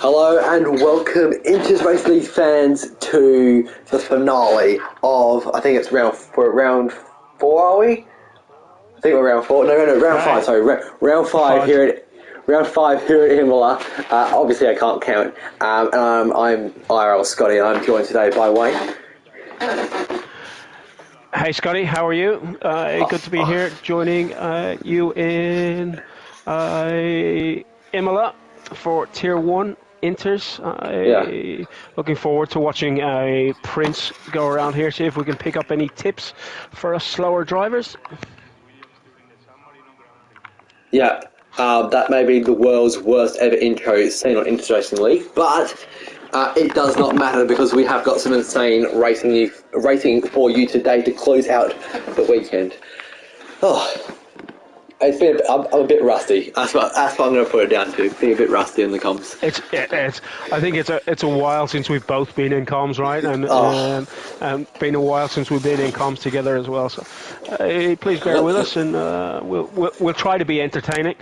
Hello and welcome Inches Race League fans to the finale of, I think it's round 4, are we? I think we're round 4. No, round 5, sorry. Round 5 here at Imola. Obviously I can't count. And I'm IRL Scotty and I'm joined today by Wayne. Hey Scotty, how are you? Good to be here joining you in Imola for Tier 1 Inters. Looking forward to watching Prince go around here, see if we can pick up any tips for us slower drivers. Yeah, that may be the world's worst ever intro seen on Inches Racing League, but it does not matter because we have got some insane racing for you today to close out the weekend. Oh, I'm a bit rusty. That's what I'm going to put it down to. Being a bit rusty in the comms. I think it's a while since we've both been in comms, right? And been a while since we've been in comms together as well. So please bear with us, and we'll try to be entertaining.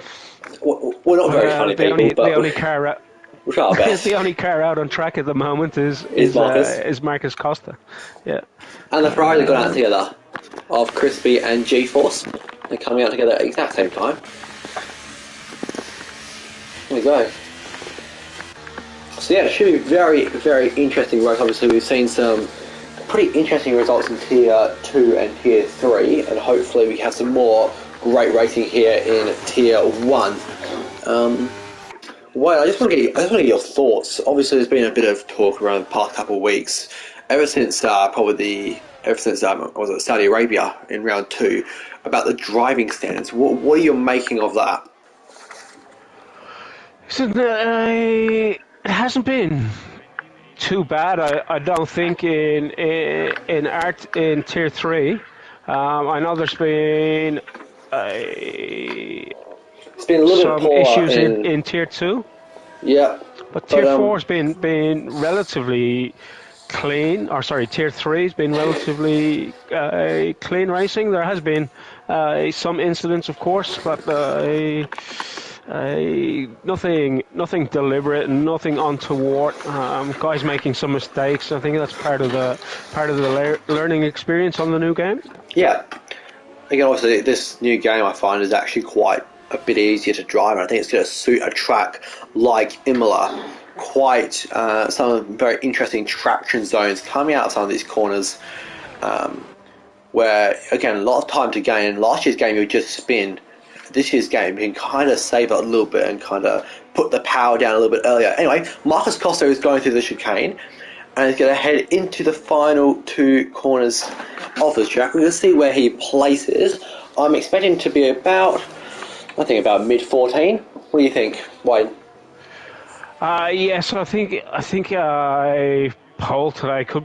We're not very funny people, but the only car out. We'll try our best. The only car out on track at the moment is Marcus Costa. Yeah. And the Ferrari that got out together of Crispy and G-Force. They're coming out together at the exact same time. There we go. So yeah, it should be very, very interesting race. Obviously we've seen some pretty interesting results in Tier 2 and Tier 3, and hopefully we have some more great racing here in Tier 1. Well, I just want to get your thoughts. Obviously, there's been a bit of talk around the past couple of weeks, ever since Saudi Arabia in round 2, about the driving standards. What are you making of that? So, it hasn't been too bad. I don't think in Tier 3. I know there's been It's been a little some bit issues in Tier 2. Yeah. But Tier 4's been relatively clean, or sorry, Tier 3's been relatively clean racing. There has been some incidents, of course, but nothing deliberate and nothing untoward. Guys making some mistakes. I think that's part of the learning experience on the new game. Yeah. Again, obviously, this new game I find is actually quite a bit easier to drive, and I think it's going to suit a track like Imola. Quite some very interesting traction zones coming out of some of these corners, where again a lot of time to gain. Last year's game you would just spin. This year's game you can kind of save it a little bit and kind of put the power down a little bit earlier. Anyway, Marcus Costa is going through the chicane and is going to head into the final 2 corners of the track. We're going to see where he places. I'm expecting to be about mid-14. What do you think, Wayne? Yes, I think pole today could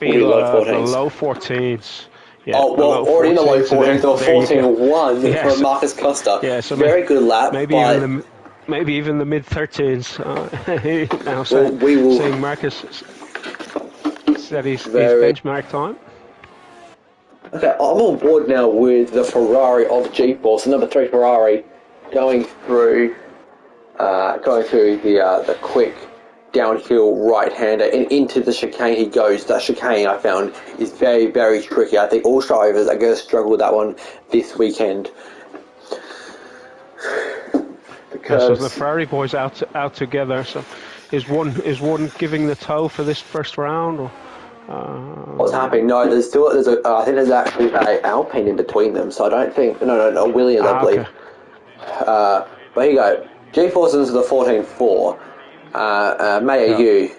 be the low 14s. Yeah, already in the low 14s, or 14.1 for Marcus Costa. Yeah, so very good lap. Maybe even the mid 13s. Now seeing Marcus set his benchmark time. Okay, I'm on board now with the Ferrari of G-Force, the number 3 Ferrari, going through the quick downhill right-hander and into the chicane he goes. That chicane I found is very, very tricky. I think all drivers are going to struggle with that one this weekend. So the Ferrari boys out together. So is one giving the tow for this first round? Or? What's happening? No, I think there's actually an Alpine in between them, so I don't think... No, Williams, I believe. Okay. But here you go. G-Force into the 14.4. Mayu,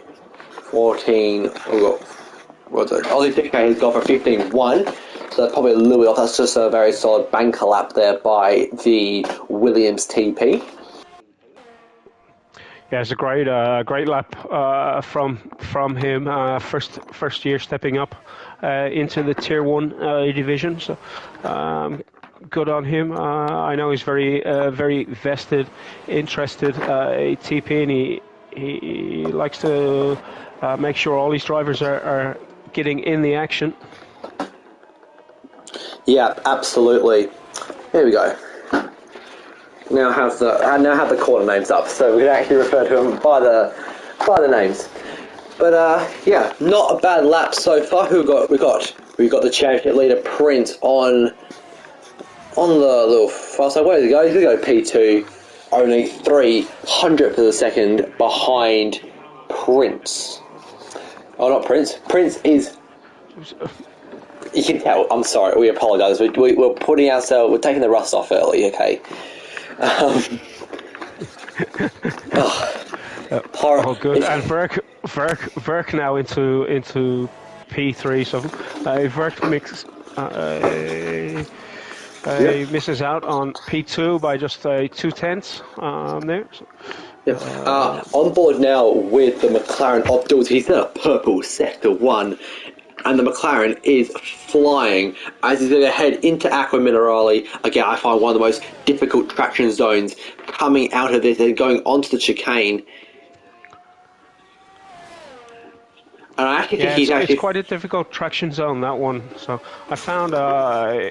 14... What's it? Aussie 50K has gone for 15.1, so that's probably a little bit off. That's just a very solid banker lap there by the Williams TP. Yeah, it's a great lap from him. First year stepping up into the Tier 1 division. So good on him. I know he's very vested, interested TP, and he likes to make sure all these drivers are getting in the action. Yeah, absolutely. Here we go. now have the corner names up, so we can actually refer to them by the names. But yeah, not a bad lap so far. We got the championship leader Prince on the little fast side. Where does he go? He's going to go P2, only 300th of a second behind Prince. Oh, not Prince. Prince is. You can tell. I'm sorry. We apologise. We're putting ourselves. We're taking the rust off early. Okay. Oh, good. And Verk now into P3. So Verk misses out on P2 by just 2/10 there. So, on board now with the McLaren Optals. He's in a purple sector 1, and the McLaren is flying as he's going to head into Aqua Minerale. Again, I find one of the most difficult traction zones coming out of this and going onto the chicane. And I actually think it's quite a difficult traction zone, that one. So I found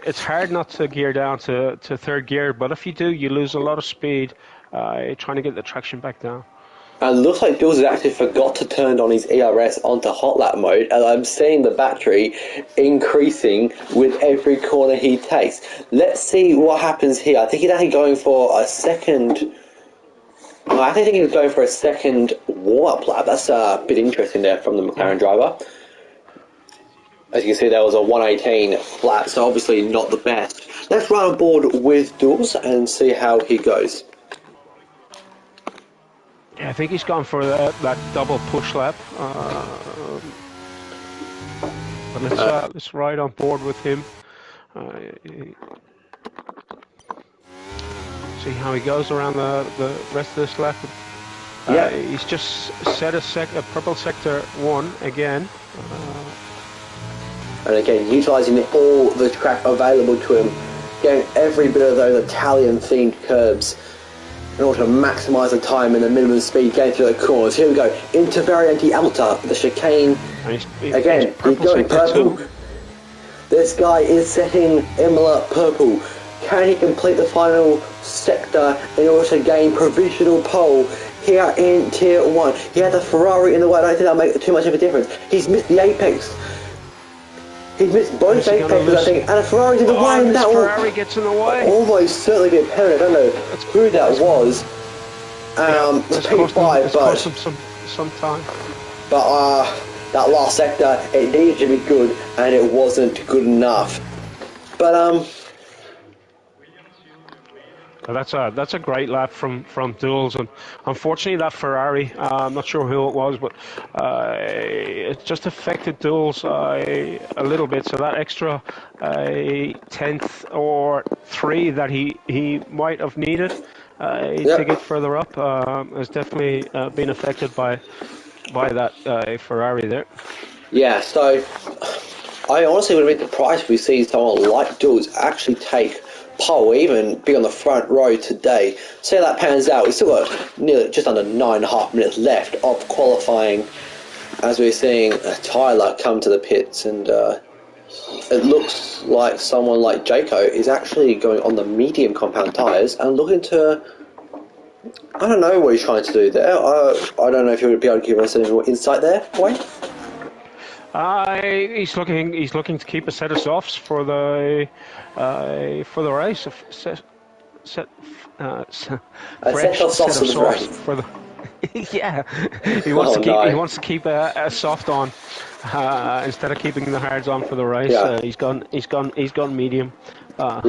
it's hard not to gear down to third gear, but if you do, you lose a lot of speed trying to get the traction back down. And it looks like Jules has actually forgot to turn on his ERS onto hot lap mode, and I'm seeing the battery increasing with every corner he takes. Let's see what happens here. I think he's actually going for a second... Well, I think he's going for a second warm-up lap. That's a bit interesting there from the McLaren driver. As you can see, there was a 118 flat, so obviously not the best. Let's run on board with Jules and see how he goes. Yeah, I think he's gone for that double push lap. But let's ride on board with him. See how he goes around the rest of this lap. He's just set a purple sector 1 again. And again, utilising all the track available to him, getting every bit of those Italian-themed curbs in order to maximise the time and the minimum speed getting through the corners. Here we go, into Variante Alta, the chicane. He's going purple. This guy is setting Imola purple. Can he complete the final sector in order to gain provisional pole here in Tier 1? He had a Ferrari in the way. I don't think that'll make too much of a difference. He's missed the apex. He's missed both apexes, I think, and a Ferrari's in the way, and that Ferrari gets in the way. Almost certainly be a penalty. I don't know who that was. It's cost him some time. But that last sector, it needed to be good, and it wasn't good enough. But that's a great lap from Duels, and unfortunately that Ferrari, I'm not sure who it was, but it just affected Duels a little bit. So that extra 10th or 3 that he might have needed to get further up has definitely been affected by that Ferrari there. Yeah, so I honestly would have been surprised if we see someone like Duels actually take pole, even be on the front row today. See how that pans out. We've still got nearly just under 9.5 minutes left of qualifying as we're seeing Tyler come to the pits, and it looks like someone like Jaco is actually going on the medium compound tyres and looking to... I don't know what he's trying to do there. I don't know if he would be able to give us any more insight there, Wayne? He's looking to keep a set of softs for the race. Set of softs for the yeah. He wants to keep a soft on instead of keeping the hards on for the race. Yeah. He's gone medium. But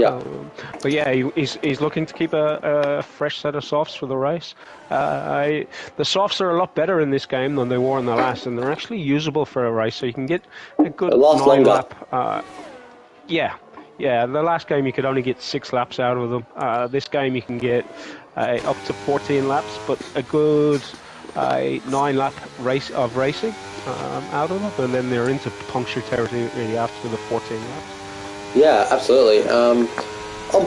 yeah, he's looking to keep a fresh set of softs for the race. The softs are a lot better in this game than they were in the last, and they're actually usable for a race, so you can get a good 9 lap. The last game you could only get 6 laps out of them. This game you can get up to 14 laps, but a good 9 lap racing out of them, and then they're into puncture territory really after the 14 laps. Yeah, absolutely. On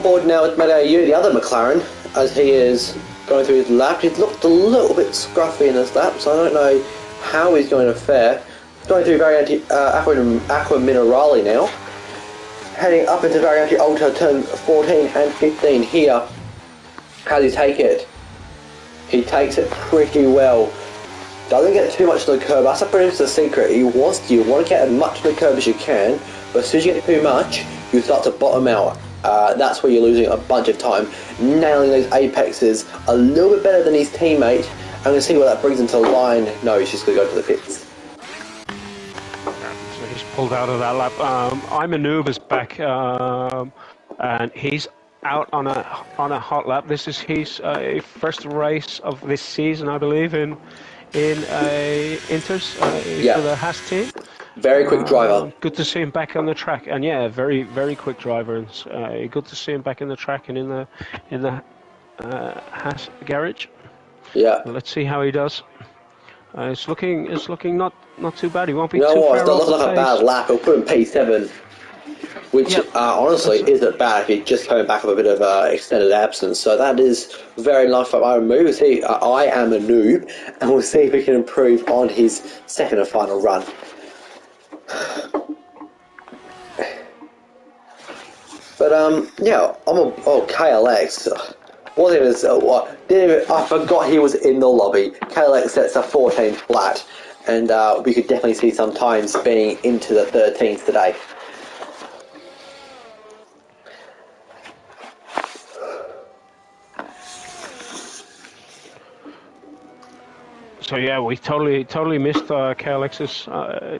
board now with Mateo, the other McLaren, as he is going through his lap. He's looked a little bit scruffy in his lap, so I don't know how he's going to fare. Going through Variante Aqua Minerale now. Heading up into Variante Ultra turn 14 and 15 here How does he take it? He takes it pretty well. Doesn't get too much to the curb. That's pretty much the secret. You want to get as much to the curb as you can, but as soon as you get too much, you start to bottom out. That's where you're losing a bunch of time. Nailing those apexes a little bit better than his teammate. I'm going to see what that brings into the line. No, he's just going to go to the pits. So he's pulled out of that lap. I'm a noob is back, and he's out on a hot lap. This is his first race of this season, I believe, in Inters for the Haas team. Very quick driver. Good to see him back on the track, and yeah, very very quick driver. And good to see him back in the track and in the Haas garage. Yeah. Let's see how he does. It's looking not too bad. He won't be too far off. It doesn't look like a bad lap. He'll put him P7, which honestly isn't bad if he's just coming back with a bit of extended absence. So that is very nice for my move. I am a noob, and we'll see if we can improve on his second and final run. But yeah, KLX. I forgot he was in the lobby. KLX sets a 14 flat, and we could definitely see some times being into the 13s today. So yeah, we totally missed KLX's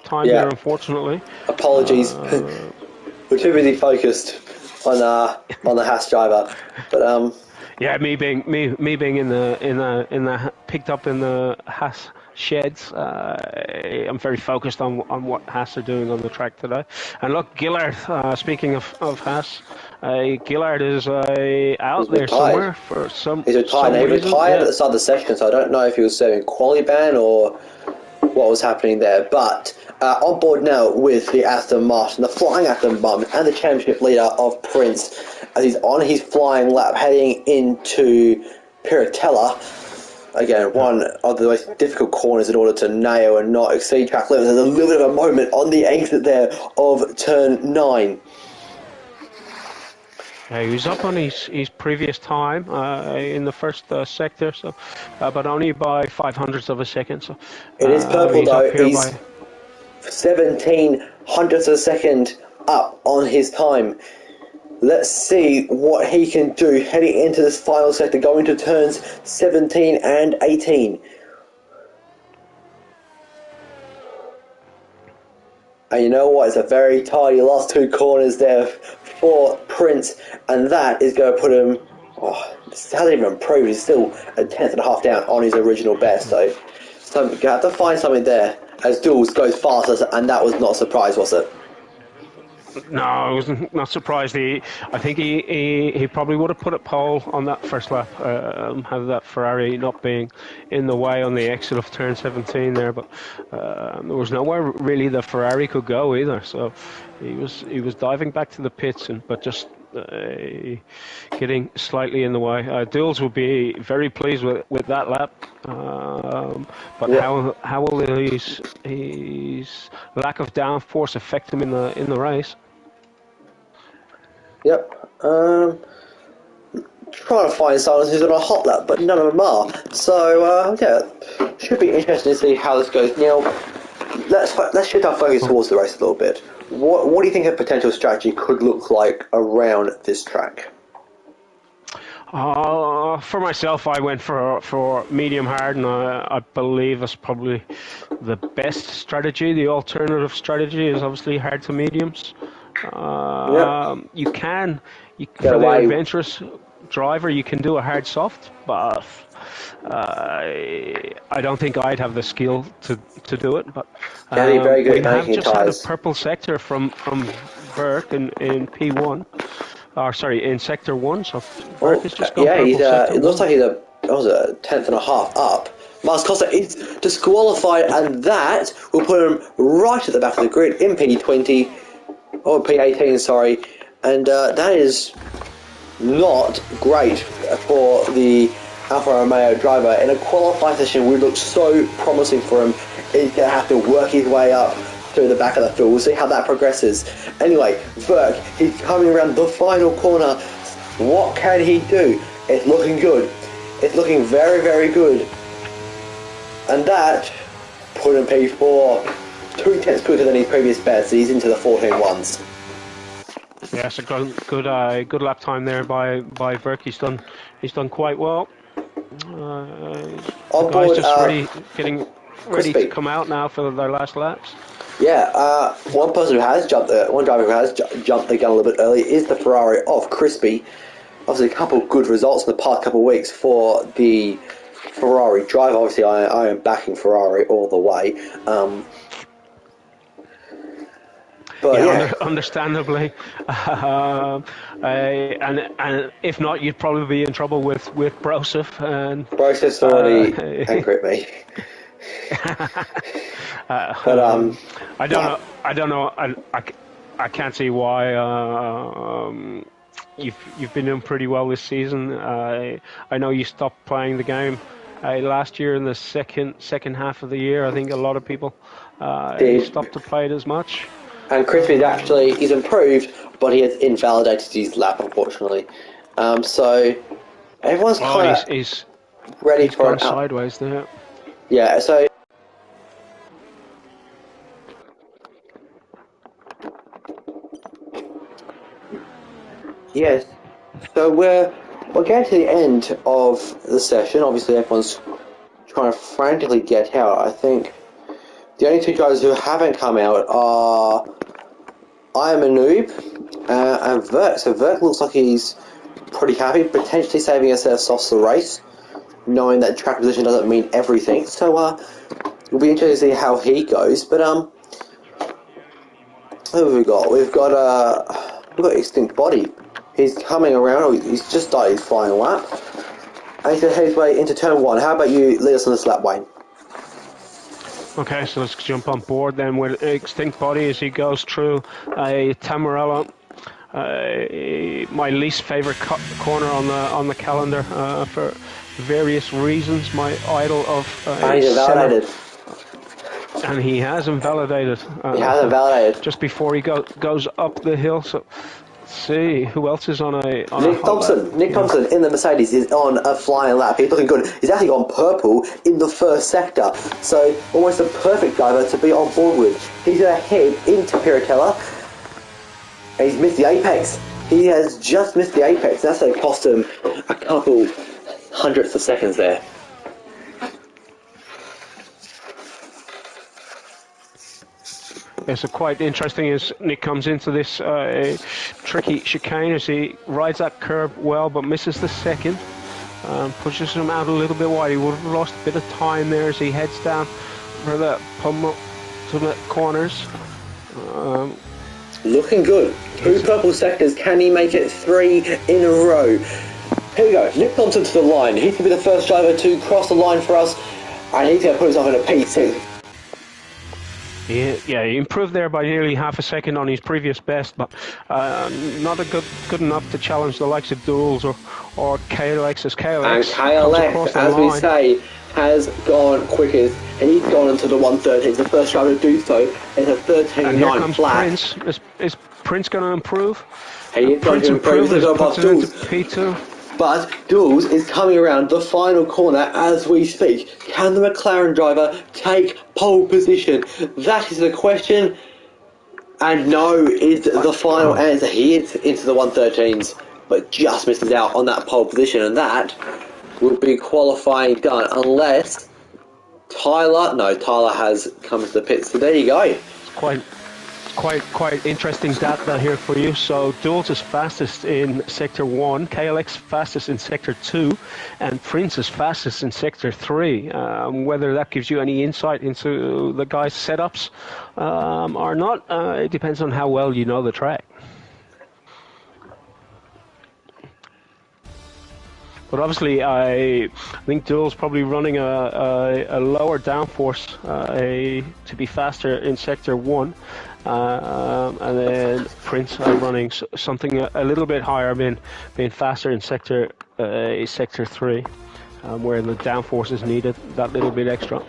time there, unfortunately. Apologies. We're too busy focused on the Haas driver, but yeah, me being in the picked up in the Haas sheds. I'm very focused on what Haas are doing on the track today. And look, Gillard. Speaking of Haas, Gillard is out there somewhere for some. He's retired. He retired at the start of the session, so I don't know if he was serving quali ban or what was happening there. But on board now with the Aston Martin, the flying Aston Martin, and the championship leader of Prince, as he's on his flying lap heading into Piratella. Again, one of the most difficult corners in order to nail and not exceed track limits. There's a little bit of a moment on the exit there of turn 9. He was up on his previous time in the first sector, so but only by 500ths of a second. So it is purple though. He's 17 hundredths of a second up on his time. Let's see what he can do heading into this final sector, going to turns 17 and 18. And you know what? It's a very tidy last two corners there for Prince, and that is going to put him. This hasn't even improved. He's still a tenth and a half down on his original best. So you have to find something there as Jules goes faster, and that was not a surprise, was it? No, I was not surprised. I think he probably would have put a pole on that first lap, had that Ferrari not being in the way on the exit of turn 17 there. But there was nowhere really the Ferrari could go either. So he was diving back to the pits, but just getting slightly in the way. Jules will be very pleased with that lap. But how will his lack of downforce affect him in the race? Yep. Trying to find someone who's on a hot lap, but none of them are. So should be interesting to see how this goes. Now, let's shift our focus towards the race a little bit. What do you think a potential strategy could look like around this track? For myself, I went for medium hard, and I believe that's probably the best strategy. The alternative strategy is obviously hard to mediums. You can for the adventurous driver, you can do a hard soft, but I don't think I'd have the skill to do it. But very good. We have just had a purple sector from Burke in P1. In Sector 1, so Burke is just gone purple. It looks like he's a tenth and a half up. Miles Costa is disqualified, and that will put him right at the back of the grid in P20, or P18, sorry, and that is not great for the Alfa Romeo driver. In a qualifying session, we look so promising for him. He's going to have to work his way up to the back of the field. We'll see how that progresses. Anyway, Burke, he's coming around the final corner. What can he do? It's looking good. It's looking very, very good. And that put him P4 2/10 quicker than his previous best. He's into the 14.1s. Yeah, it's a good lap time there by Verk. He's done quite well. The guys just really getting ready to come out now for their last laps. Yeah, one person who has jumped one driver who has jumped the gun a little bit early is the Ferrari of Crispy. Obviously, a couple of good results in the past couple of weeks for the Ferrari driver. Obviously, I am backing Ferrari all the way. But yeah. Understandably, and if not, you'd probably be in trouble with Broseph. And Broseph already angry at me. But I don't know. I can't see why. You've been doing pretty well this season. I know you stopped playing the game last year in the second half of the year. I think a lot of people stopped to play it as much. And Crispy actually he's improved, but he has invalidated his lap, unfortunately. So everyone's kind of ready for it. Sideways there. Yeah. So. Yes. So we're getting to the end of the session. Obviously, everyone's trying to frantically get out. I think the only two drivers who haven't come out are I Am a Noob and Vert. So Vert looks like he's pretty happy, potentially saving himself off the race, knowing that track position doesn't mean everything. So it'll be interesting to see how he goes. But who have we got? We've got Extinct Body. He's coming around. He's just started his final lap. And he's going to head his way into turn 1. How about you lead us on this lap, Wayne? Okay, so let's jump on board then with Extinct Body as he goes through a Tamarella. My least favourite corner on the calendar for various reasons. My idol of he's invalidated. And he has invalidated. He has invalidated just before he goes up the hill. So let's see who else is on a Nick Thompson. Nick Thompson in the Mercedes is on a flying lap. He's looking good. He's actually gone purple in the first sector, so almost a perfect driver to be on board with. He's going to head into Piratella, and he's missed the apex. He has just missed the apex. That's going to cost him a couple hundredths of seconds there. Yeah, so quite interesting as Nick comes into this tricky chicane as he rides that curve well but misses the second. Pushes him out a little bit wide. He would have lost a bit of time there as he heads down for the penultimate corners. Looking good. 2 purple sectors. Can he make it 3 in a row? Here we go. Nick Thompson to the line. He's going to be the first driver to cross the line for us, and he's going to put himself in a P2. Yeah, he improved there by nearly half a second on his previous best, but not good enough to challenge the likes of Duels or KLX as KLX. And KLX, as we say, has gone quickest, and he's gone into the 113. He's the first driver to do so. It's a 13.9 and here comes flat. Prince. Is Prince going to improve? He is going to improve. He's going to pass Duels. P2. But Duels is coming around the final corner as we speak. Can the McLaren driver take pole position? That is the question. And no is the final answer. He is into the 113s, but just misses out on that pole position. And that would be qualifying done unless Tyler has come to the pits. So there you go. Quite interesting data here for you. So Duels is fastest in Sector 1, KLX fastest in Sector 2, and Prince is fastest in Sector 3. Whether that gives you any insight into the guys' setups or not, it depends on how well you know the track. But obviously, I think Duel's probably running a lower downforce to be faster in Sector 1. And then Prince running something a little bit higher, being faster in Sector 3, where the downforce is needed that little bit extra.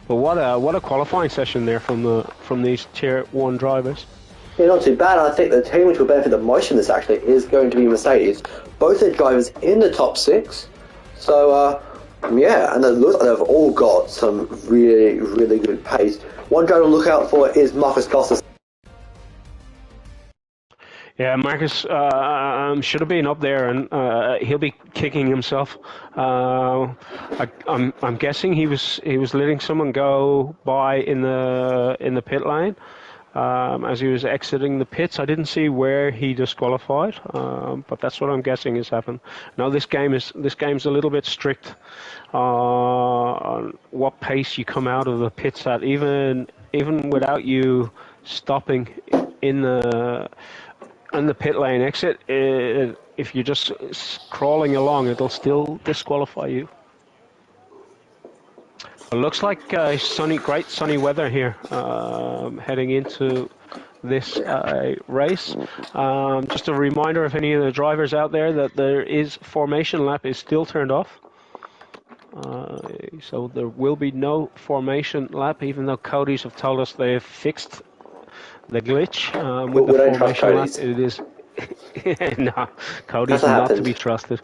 But what a qualifying session there from these Tier 1 drivers. Yeah, not too bad. I think the team which will benefit the most from this actually is going to be Mercedes. Both their drivers in the top 6. So, yeah, and it looks like they've all got some really, really good pace. One driver to look out for is Marcus Costas. Yeah, Marcus should have been up there, and he'll be kicking himself. I'm guessing he was letting someone go by in the pit lane as he was exiting the pits. I didn't see where he disqualified, but that's what I'm guessing has happened. Now this game's a little bit strict on what pace you come out of the pits at, even without you stopping in the pit lane exit. If you're just crawling along, it'll still disqualify you. It looks like great sunny weather here heading into this race. Just a reminder, if any of the drivers out there, that there is formation lap is still turned off. So there will be no formation lap, even though Cody's have told us they've fixed the glitch with the formation lap. It is no, Cody's not to be trusted.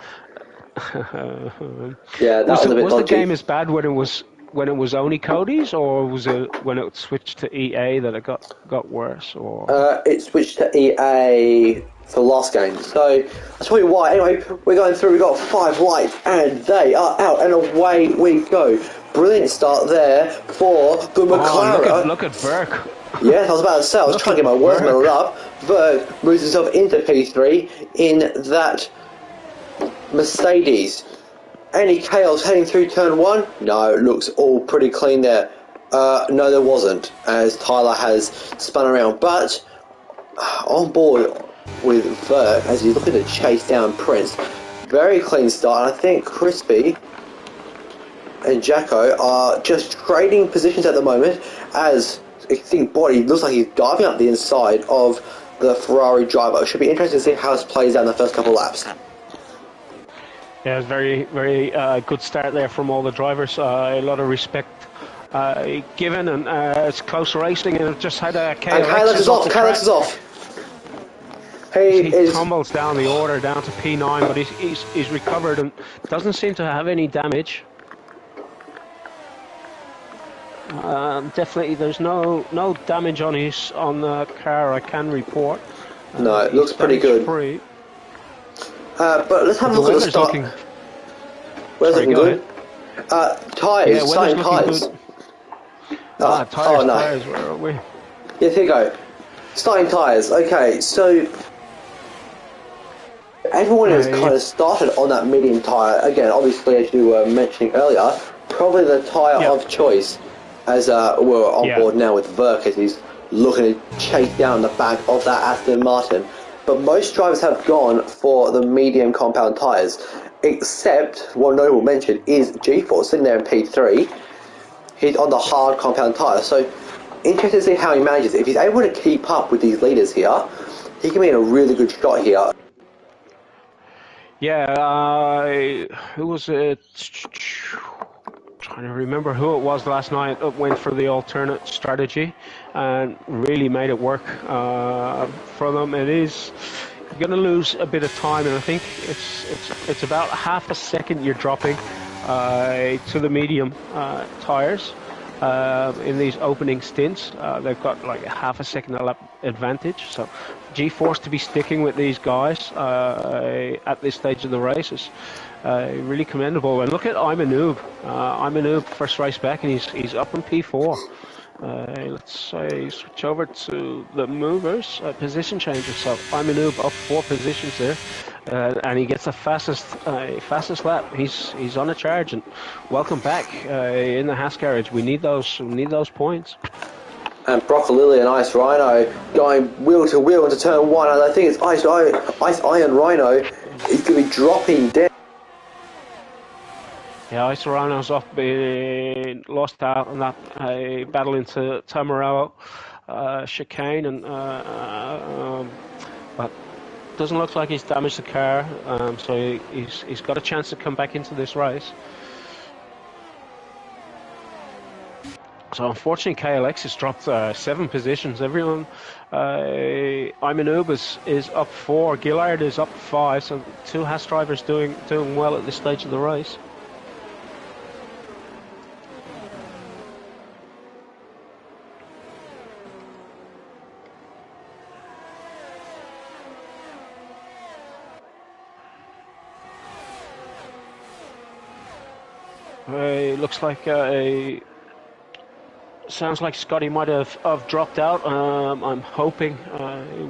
Yeah, that was a bit was dodgy. The game as bad when it was only Cody's, or was it when it switched to EA that it got worse? Or it switched to EA for the last game. So I'll tell you why. Anyway, we're going through. We've got 5 lights, and they are out, and away we go. Brilliant start there for the McLaren. Oh, look at Burke. Yes, I was about to say, I was trying to get my words muddled up. Berg moves himself into P3 in that Mercedes. Any chaos heading through turn 1? No, it looks all pretty clean there. No, there wasn't, as Tyler has spun around. But on board with Berg, as he's looking to chase down Prince. Very clean start. I think Crispy and Jacko are just trading positions at the moment, as I think Body looks like he's diving up the inside of the Ferrari driver. It should be interesting to see how this plays out in the first couple of laps. Yeah, it's very, very good start there from all the drivers. A lot of respect given, and it's close racing, and it just had a KLX is off. KLX is off. He tumbles down the order down to P9, but he's recovered and doesn't seem to have any damage. Definitely, there's no damage on the car I can report. No, it looks pretty good. Free. But let's have a look at the start. Weather's looking good. Tyres, starting tyres. Tyres, where are we? Yeah, here you go. Starting tyres. Okay, so everyone has kind of started on that medium tyre. Again, obviously, as you were mentioning earlier, probably the tyre of choice, as we're on board now with Verk, as he's looking to chase down the back of that Aston Martin. But most drivers have gone for the medium compound tyres, except one notable mention is G-Force, sitting there in P3. He's on the hard compound tyre, so interesting to see how he manages it. If he's able to keep up with these leaders here, he can be in a really good shot here. Yeah, who was it? Trying to remember who it was last night that went for the alternate strategy and really made it work for them. It is, you're going to lose a bit of time, and I think it's about half a second you're dropping to the medium tyres in these opening stints. They've got like a half a second advantage, so G-Force to be sticking with these guys at this stage of the race is really commendable. And look at Imanoob, first race back, and he's up in P4. Let's say switch over to the movers, position changes. So Imanoob up 4 positions there, and he gets the fastest lap. He's on a charge, and welcome back in the Haas garage. We need those points. And Broccolilli and Ice Rhino going wheel to wheel into turn 1, and I think it's Ice Iron Rhino. He's going to be dropping down. Yeah, Ice Rhino's off being lost out on that battle into Tamarello chicane, and but doesn't look like he's damaged the car, so he's got a chance to come back into this race. So unfortunately, KLX has dropped 7 positions. Everyone, Imanub is up 4, Gillard is up 5. So 2 Haas drivers doing well at this stage of the race. Looks like sounds like Scotty might have dropped out. I'm hoping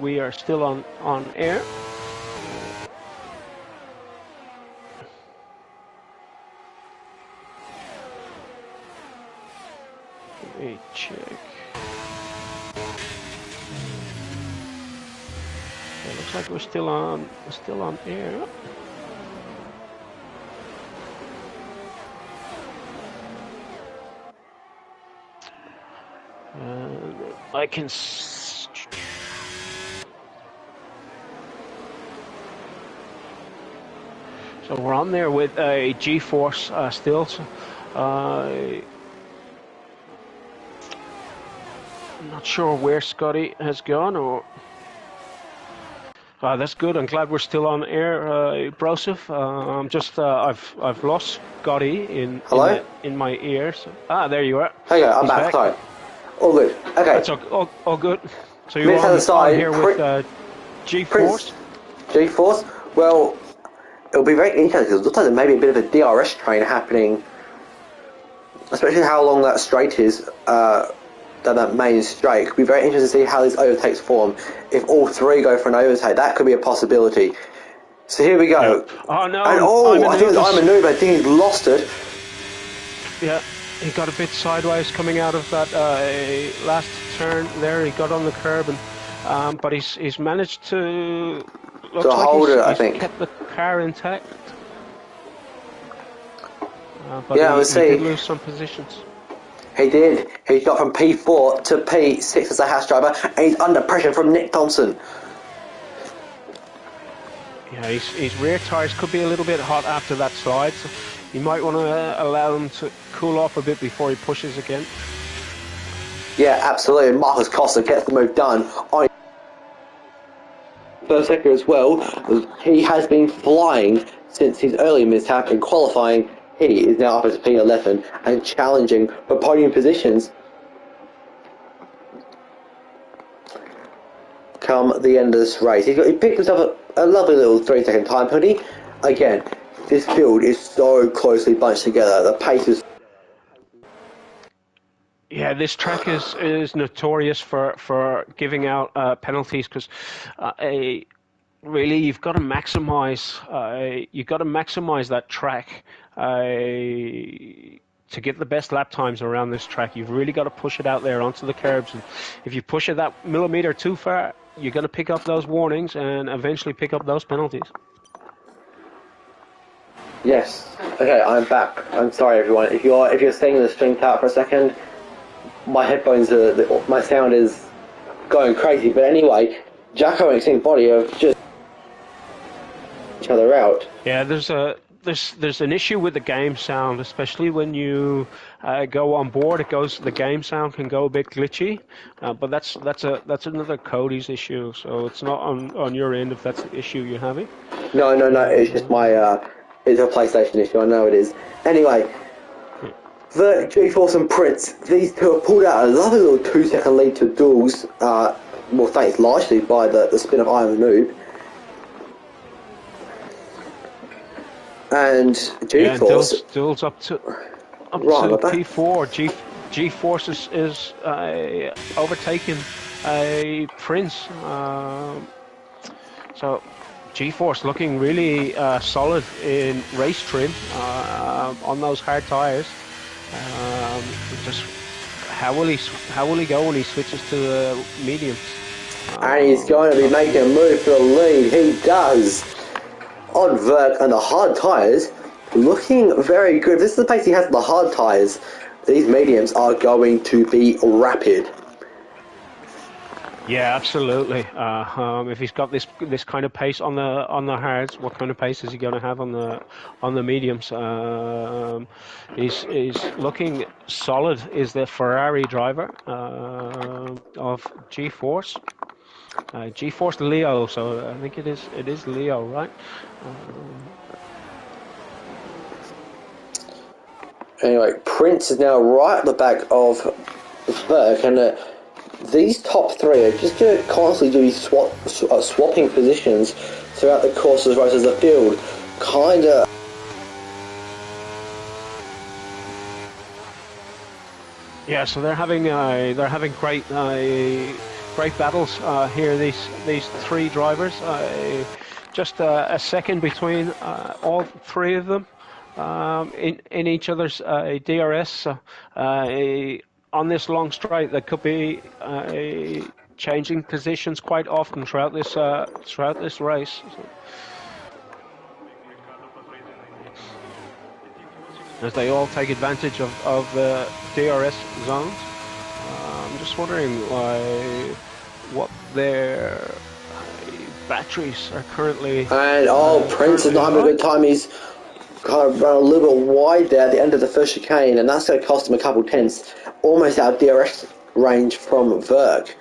we are still on air. Let me check. It looks like we're still on air. I can. So we're on there with a G-Force still. So, I'm not sure where Scotty has gone, or. That's good. I'm glad we're still on air, Broseph. I'm just I've lost Scotty in my ear. So. There you are. Okay, I'm back. Sorry. All good. Okay. That's all good. So you're on here with G-Force? G-Force? Well, it'll be very interesting because it looks like there may be a bit of a DRS train happening, especially how long that straight is, that main straight. It'll be very interesting to see how these overtakes form. If all 3 go for an overtake, that could be a possibility. So here we go. Yeah. Oh, no. And I think it's Imanub. I think he's lost it. Yeah. He got a bit sideways coming out of that last turn there. He got on the curb, and but he's managed to hold it. I think kept the car intact. But yeah, he did lose some positions. He did. He got from P4 to P6 as a Haas driver, and he's under pressure from Nick Thompson. Yeah, his rear tyres could be a little bit hot after that slide. So you might want to allow them to cool off a bit before he pushes again. Yeah, absolutely. Marcus Costa gets the move done on first sector as well. He has been flying since his early mishap in qualifying. He is now up as P11 and challenging for podium positions come the end of this race. He picked himself a lovely little 3-second time penalty. Again, this field is so closely bunched together. The pace is... Yeah, this track is notorious for giving out penalties because really you've got to maximize that track to get the best lap times around this track. You've really got to push it out there onto the curbs, and if you push it that millimeter too far, you're going to pick up those warnings and eventually pick up those penalties. Yes. Okay, I'm back. I'm sorry, everyone. If you're staying in the stream out for a second, my headphones my sound is going crazy. But anyway, Jacko and Extinct Body have just each other out. Yeah, there's an issue with the game sound, especially when you go on board. The game sound can go a bit glitchy, but that's another Cody's issue. So it's not on your end if that's the issue you're having. No. It's just my it's a PlayStation issue. I know it is. Anyway, the G-Force and Prince, these two have pulled out a lovely little 2-second lead to Duels. Well, thanks largely by the spin of Iron Noob. And G-Force... Yeah, Duels up to P4. G-Force is overtaking Prince. So G-Force looking really solid in race trim on those hard tyres. Just how will he go when he switches to mediums? And he's going to be making a move for the lead. He does. On Verk and the hard tyres, looking very good. If this is the pace he has on the hard tyres, these mediums are going to be rapid. Yeah, absolutely. If he's got this kind of pace on the hards, what kind of pace is he going to have on the mediums? He's looking solid. Is the Ferrari driver of G-Force? G-Force Leo. So I think it is Leo, right? Anyway, Prince is now right at the back of Berg, and these top three are just going to constantly do swapping positions throughout the course of the race as the field kind of. Yeah, so they're having great battles here. These three drivers, just a second between all three of them in each other's DRS. So on this long straight, there could be changing positions quite often throughout this race. So, as they all take advantage of the DRS zones. I'm just wondering what their batteries are currently. And Prince is not having a good time. He's kind of run a little bit wide there at the end of the first chicane, and that's going to cost him a couple tenths, almost out of DRS range from Verg.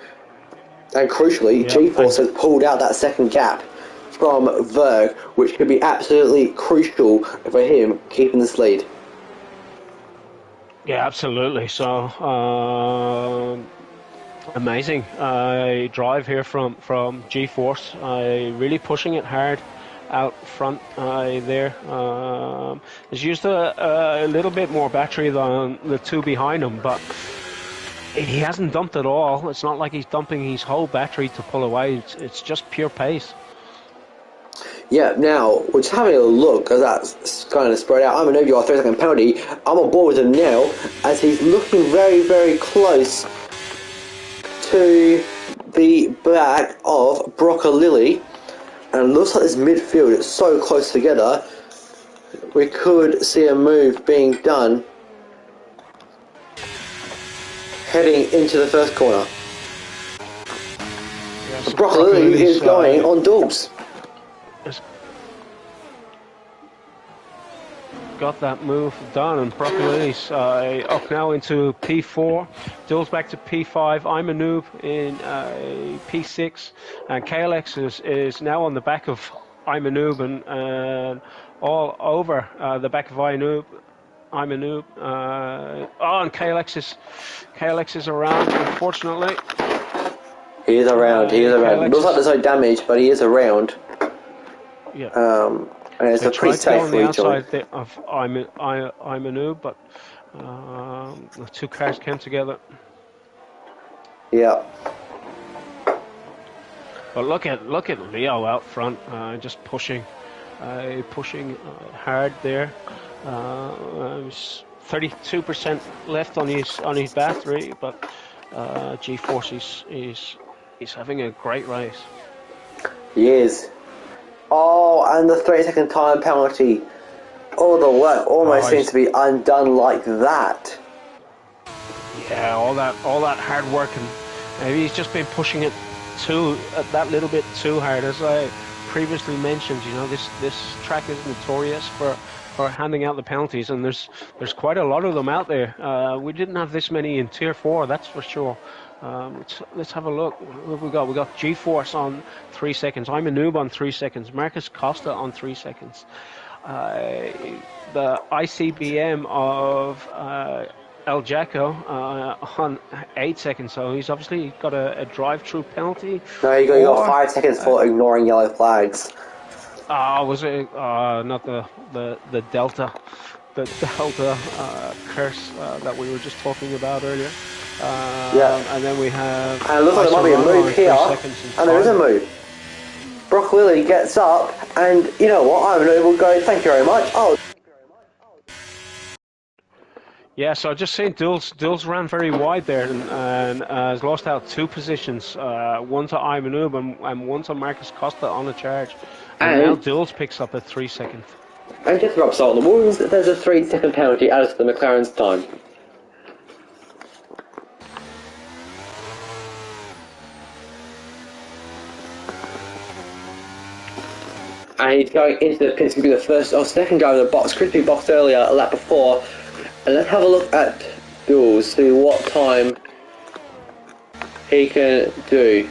And crucially, Yeah, G-Force has pulled out that second gap from Verg, which could be absolutely crucial for him keeping this lead. Yeah, absolutely. So amazing drive here from G-Force. Really pushing it hard out front there. He's used a little bit more battery than the two behind him, but he hasn't dumped at all. It's not like he's dumping his whole battery to pull away. It's just pure pace. Yeah, now, we're just having a look as that's kind of spread out. I'm an over your 3-second penalty. I'm on board with him now as he's looking very, very close to the back of Broccolilli. And it looks like this midfield is so close together. We could see a move being done heading into the first corner. Yeah, so Broccolilli is going on duels. Got that move done, and Broccolilli's up now into P4. Dill's back to P5. I'm a noob in P6, and KLX is now on the back of I'm a noob and all over the back of I'm a noob. And KLX is around, unfortunately. He is around. Looks like there's no damage, but he is around. Yeah. And it's a pretty safe rejoin. outside of I'm a noob, but the two cars came together. Yeah. But look at Leo out front, just pushing hard there. 32% left on his battery, but G-Force is having a great race. He is. Oh, and the 3-second time penalty. Oh, the work almost seems to be undone like that. Yeah, all that hard work, and maybe he's just been pushing it that little bit too hard. As I previously mentioned, this track is notorious for handing out the penalties, and there's quite a lot of them out there. We didn't have this many in Tier 4, that's for sure. Let's have a look. What have we got? We got G-Force on 3 seconds. I'm a noob on 3 seconds. Marcus Costa on 3 seconds. The ICBM of El Jaco on 8 seconds. So he's obviously got a drive-through penalty. No, you got 5 seconds for ignoring yellow flags. Was it not the Delta? The Delta curse that we were just talking about earlier. And then we have. And it looks like there might be a move here. And there is a move. Broccolilli gets up, and you know what? I'm able to go, thank you very much. Oh. Yeah, so I just seen Dulles ran very wide there and has lost out 2 positions. One to Imanub and one to Marcus Costa on the charge. And now Dulles picks up a 3 second. And just to rub salt on the wounds, there's a 3 second penalty added to the McLaren's time. and he's going into the pits to be the first or second guy in the box. Crispy boxed earlier, a lap before. And let's have a look at Jules, see what time he can do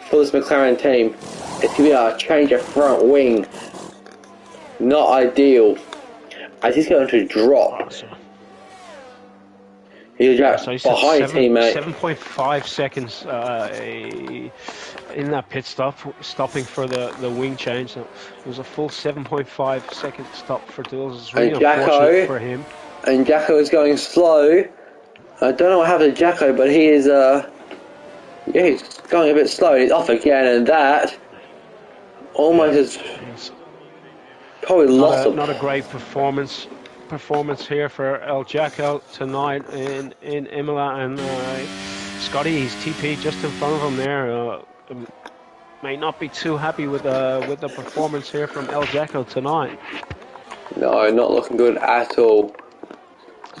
for this McLaren team. It's going to be a change of front wing. Not ideal. As he's going to drop. He'll drop behind his teammate. 7.5 seconds in that pit stop, stopping for the wing change. So it was a full 7.5 second stop for Jules. It's really unfortunate for him. And Jacko is going slow. I don't know what happened to Jacko, but he is, he's going a bit slow. He's off again, and that almost has probably lost him. Not a great performance here for El Jacko tonight in Imola, and Scotty, his TP just in front of him there. May not be too happy with the performance here from El Jacko tonight. No, not looking good at all.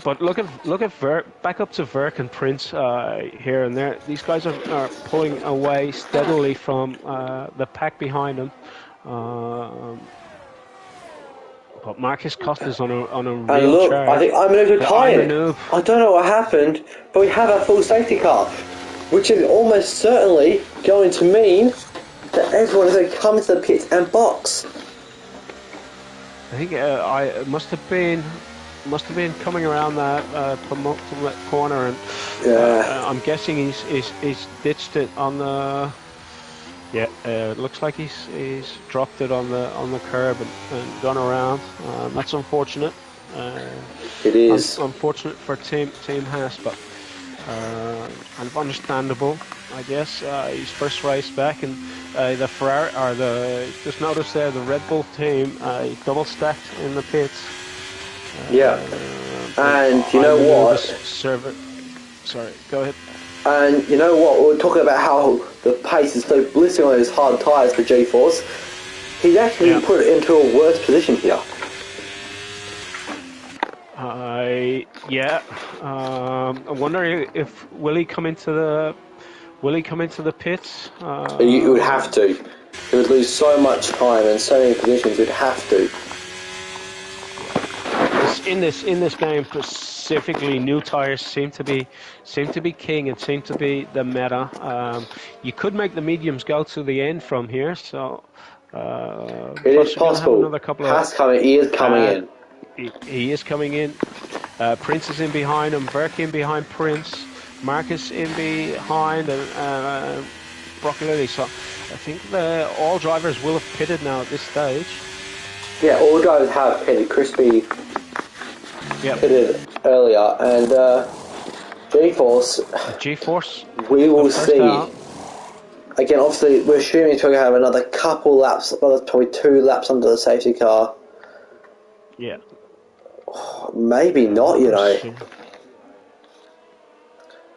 But look at back up to Verk and Prince here and there. These guys are pulling away steadily from the pack behind them. But Marcus Costa's on a real charge. I think I'm a little tired. I don't know what happened, but we have a full safety car, which is almost certainly going to mean that everyone is going to come into the pits and box. I think I must have been coming around that penultimate corner, and I'm guessing he's ditched it on the. Yeah, looks like he's dropped it on the curb and gone around. That's unfortunate. It is unfortunate for Team Haas, but kind of understandable, I guess. His first race back, and the Ferrari just noticed there the Red Bull team double stacked in the pits. And you know what? Sorry, go ahead. And you know what? We're talking about how the pace is so blistering on those hard tyres for G-Force. He's actually put it into a worse position here. I wonder if will he come into the pits? You would have to. He would lose so much time and so many positions. You'd have to. In this game specifically, new tires seem to be king. It seems to be the meta. You could make the mediums go to the end from here, so it is possible. He is coming in. He is coming in. Prince is in behind him. Burke in behind Prince. Marcus in behind, and Broccolini. So I think all drivers will have pitted now at this stage. Yeah, all drivers have pitted. Crispy pitted earlier, and G-Force. We will see. Again, obviously, we're assuming it's going to have another couple laps. Well, that's probably 2 laps under the safety car. Yeah. Maybe not, you know.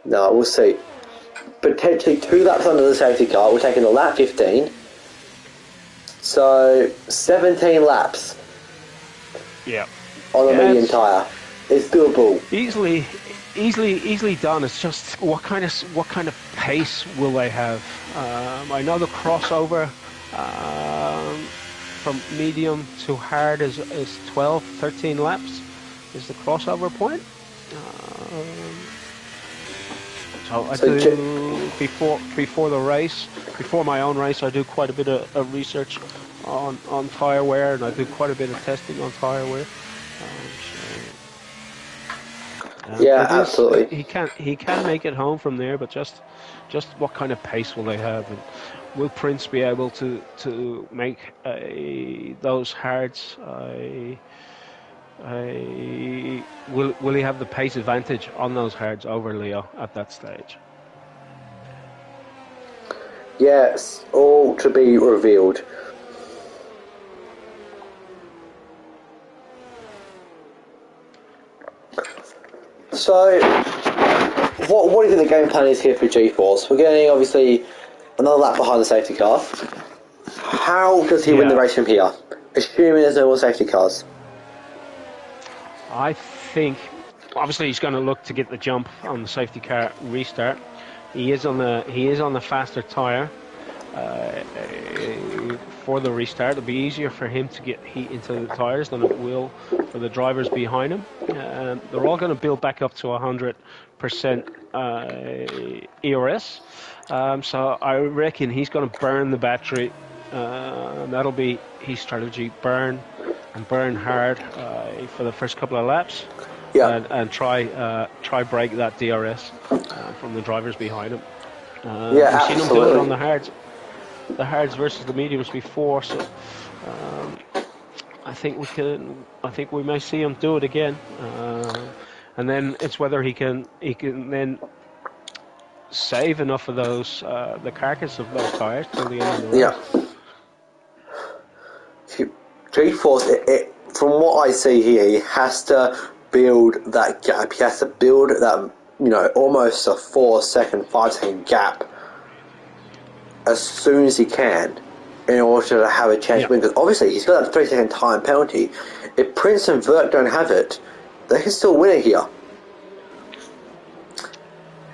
No, we'll see. Potentially 2 laps under the safety car. We're taking the lap 15. So 17 laps. Yeah. On a medium tyre. It's doable. Easily done. It's just what kind of pace will they have? I know the crossover from medium to hard is 12, 13 laps. Is the crossover point? Before the race, before my own race, I do quite a bit of research on tyre wear, and I do quite a bit of testing on tyre wear. Absolutely. He can make it home from there, but just what kind of pace will they have, and will Prince be able to make those hards? Will he have the pace advantage on those hards over Leo at that stage? Yes, all to be revealed. So, what do you think the game plan is here for G-Force? We're getting, obviously, another lap behind the safety car. How does he win the race from here? Assuming there's no more safety cars. I think, obviously, he's going to look to get the jump on the safety car restart. He is on the faster tyre. for the restart. It'll be easier for him to get heat into the tires than it will for the drivers behind him. They're all going to build back up to 100% ERS. So I reckon he's going to burn the battery. That'll be his strategy: burn and burn hard for the first couple of laps. Yeah. And try break that DRS from the drivers behind him. Yeah, we've seen him do it on absolutely. the hards versus the mediums before, so I think we may see him do it again. And then it's whether he can then save enough of those the carcass of those tires till the end of the race. Yeah. G-Force, from what I see here, he has to build that gap. He has to build that, almost a 4-second, 5-second gap as soon as he can in order to have a chance to win. Because obviously he's got that 3-second time penalty. If Prince and Vert don't have it, they can still win it here.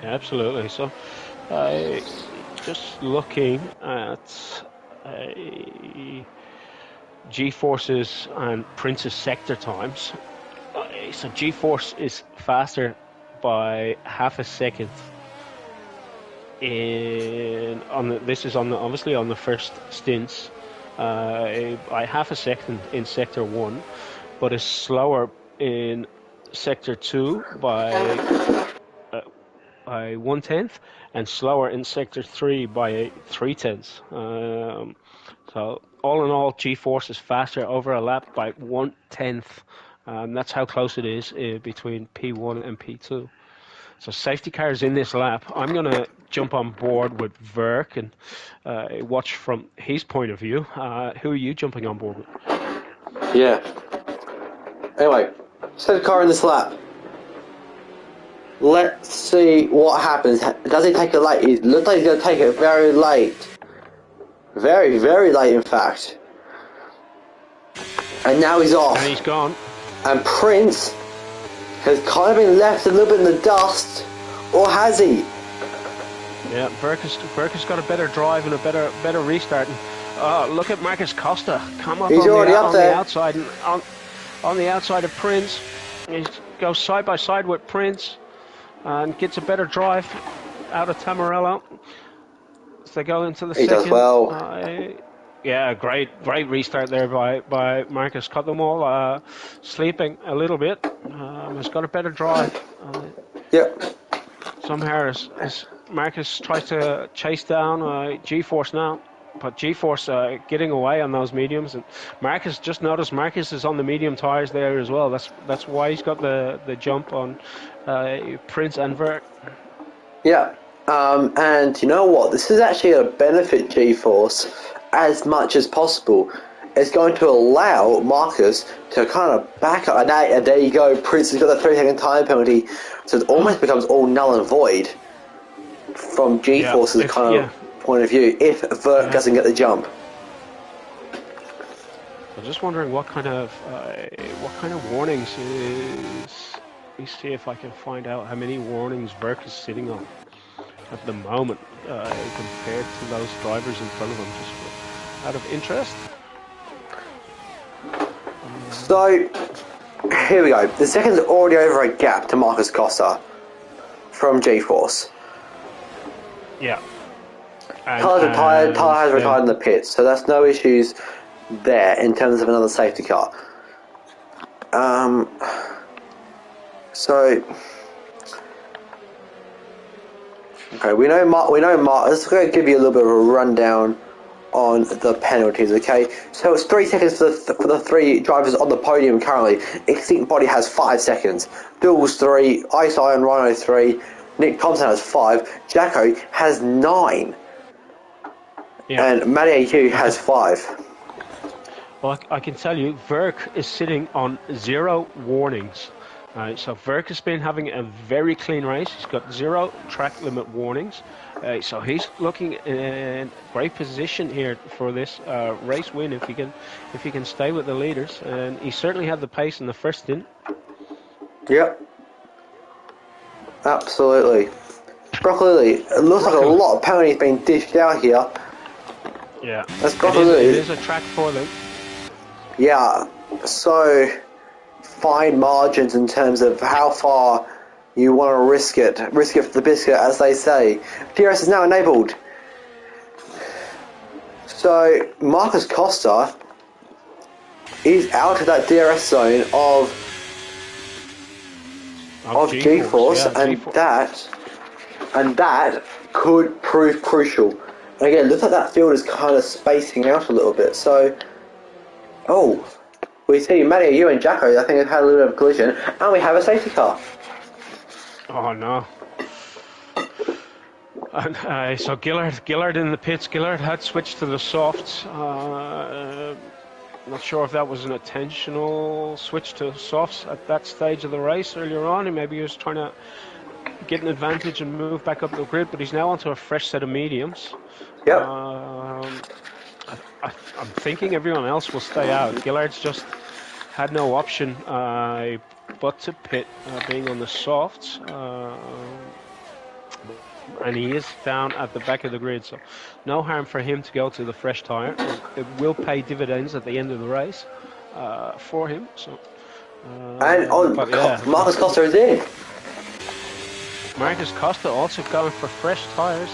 Yeah, absolutely. So, just looking at G-Force's and Prince's sector times. So G-Force is faster by half a second. This is obviously on the first stints, by half a second in sector 1, but is slower in sector 2 by 1/10, and slower in sector 3 by 3/10. So all in all, G-Force is faster over a lap by 1/10. That's how close it is between P1 and P2. So safety cars in this lap. I'm going to jump on board with Verk and watch from his point of view. Who are you jumping on board with? Yeah. Anyway, safety car in this lap. Let's see what happens. Does he take it late? It looks like he's going to take it very late. Very, very late, in fact. And now he's off. And he's gone. And Prince has kind of been left a little bit in the dust. Or has he? Yeah, Verk has got a better drive and a better restart. And, look at Marcus Costa. Come up He's on, already up on there. the outside. And on the outside of Prince. He goes side by side with Prince. And gets a better drive out of Tamarello as they go into the He second. does well. Yeah, great restart there by Marcus. Cut them all sleeping a little bit. Has got a better drive. Yep. Somehow as Marcus tries to chase down G-Force now. But G-Force getting away on those mediums, and Marcus, just noticed Marcus is on the medium tires there as well. That's why he's got the jump on Prince and Vert. Yeah, and you know what? This is actually going to benefit G-Force as much as possible. It's going to allow Marcus to kind of back up, and there you go. Prince has got the 3-second time penalty, so it almost becomes all null and void from G-Force's point of view if Vert doesn't get the jump. I'm just wondering what kind of warnings is. Let me see if I can find out how many warnings Verk is sitting on at the moment compared to those drivers in front of him, just out of interest. So, here we go. The second's already over a gap to Marcus Costa from G-Force. Yeah. Tyler has retired in the pits, so that's no issues there in terms of another safety car. So, okay, we know Mark. Let's go give you a little bit of a rundown on the penalties. Okay, so it's 3 seconds for the 3 drivers on the podium currently. Extinct Body has 5 seconds. Duels 3, Ice Iron Rhino 3, Nick Thompson has 5, Jacko has 9. Yeah. And Matty AQ has 5. Well, I can tell you, Verk is sitting on 0 warnings. So Verk has been having a very clean race. He's got 0 track limit warnings. So he's looking in great position here for this race win if he can stay with the leaders. And he certainly had the pace in the first stint. Yep. Absolutely. Broccoli, it looks like a lot of penalties being dished out here. Yeah, That's got to do. it is a track for them. Yeah, so fine margins in terms of how far you want to risk it for the biscuit, as they say. DRS is now enabled. So Marcus Costa is out of that DRS zone of G-force, yeah, and G-force. that could prove crucial. And again, looks like that field is kind of spacing out a little bit. So, we see Matty, you and Jacko, I think, have had a little bit of a collision, and we have a safety car. Oh no. And, so Gillard in the pits. Gillard had switched to the softs. Not sure if that was an intentional switch to softs at that stage of the race earlier on, and maybe he was trying to get an advantage and move back up the grid, but he's now onto a fresh set of mediums. Yep. I'm thinking everyone else will stay out. Gillard's just had no option but to pit, being on the softs. And he is down at the back of the grid, so no harm for him to go to the fresh tyre. It will pay dividends at the end of the race for him. So, Marcus Costa is in. Marcus Costa also going for fresh tyres.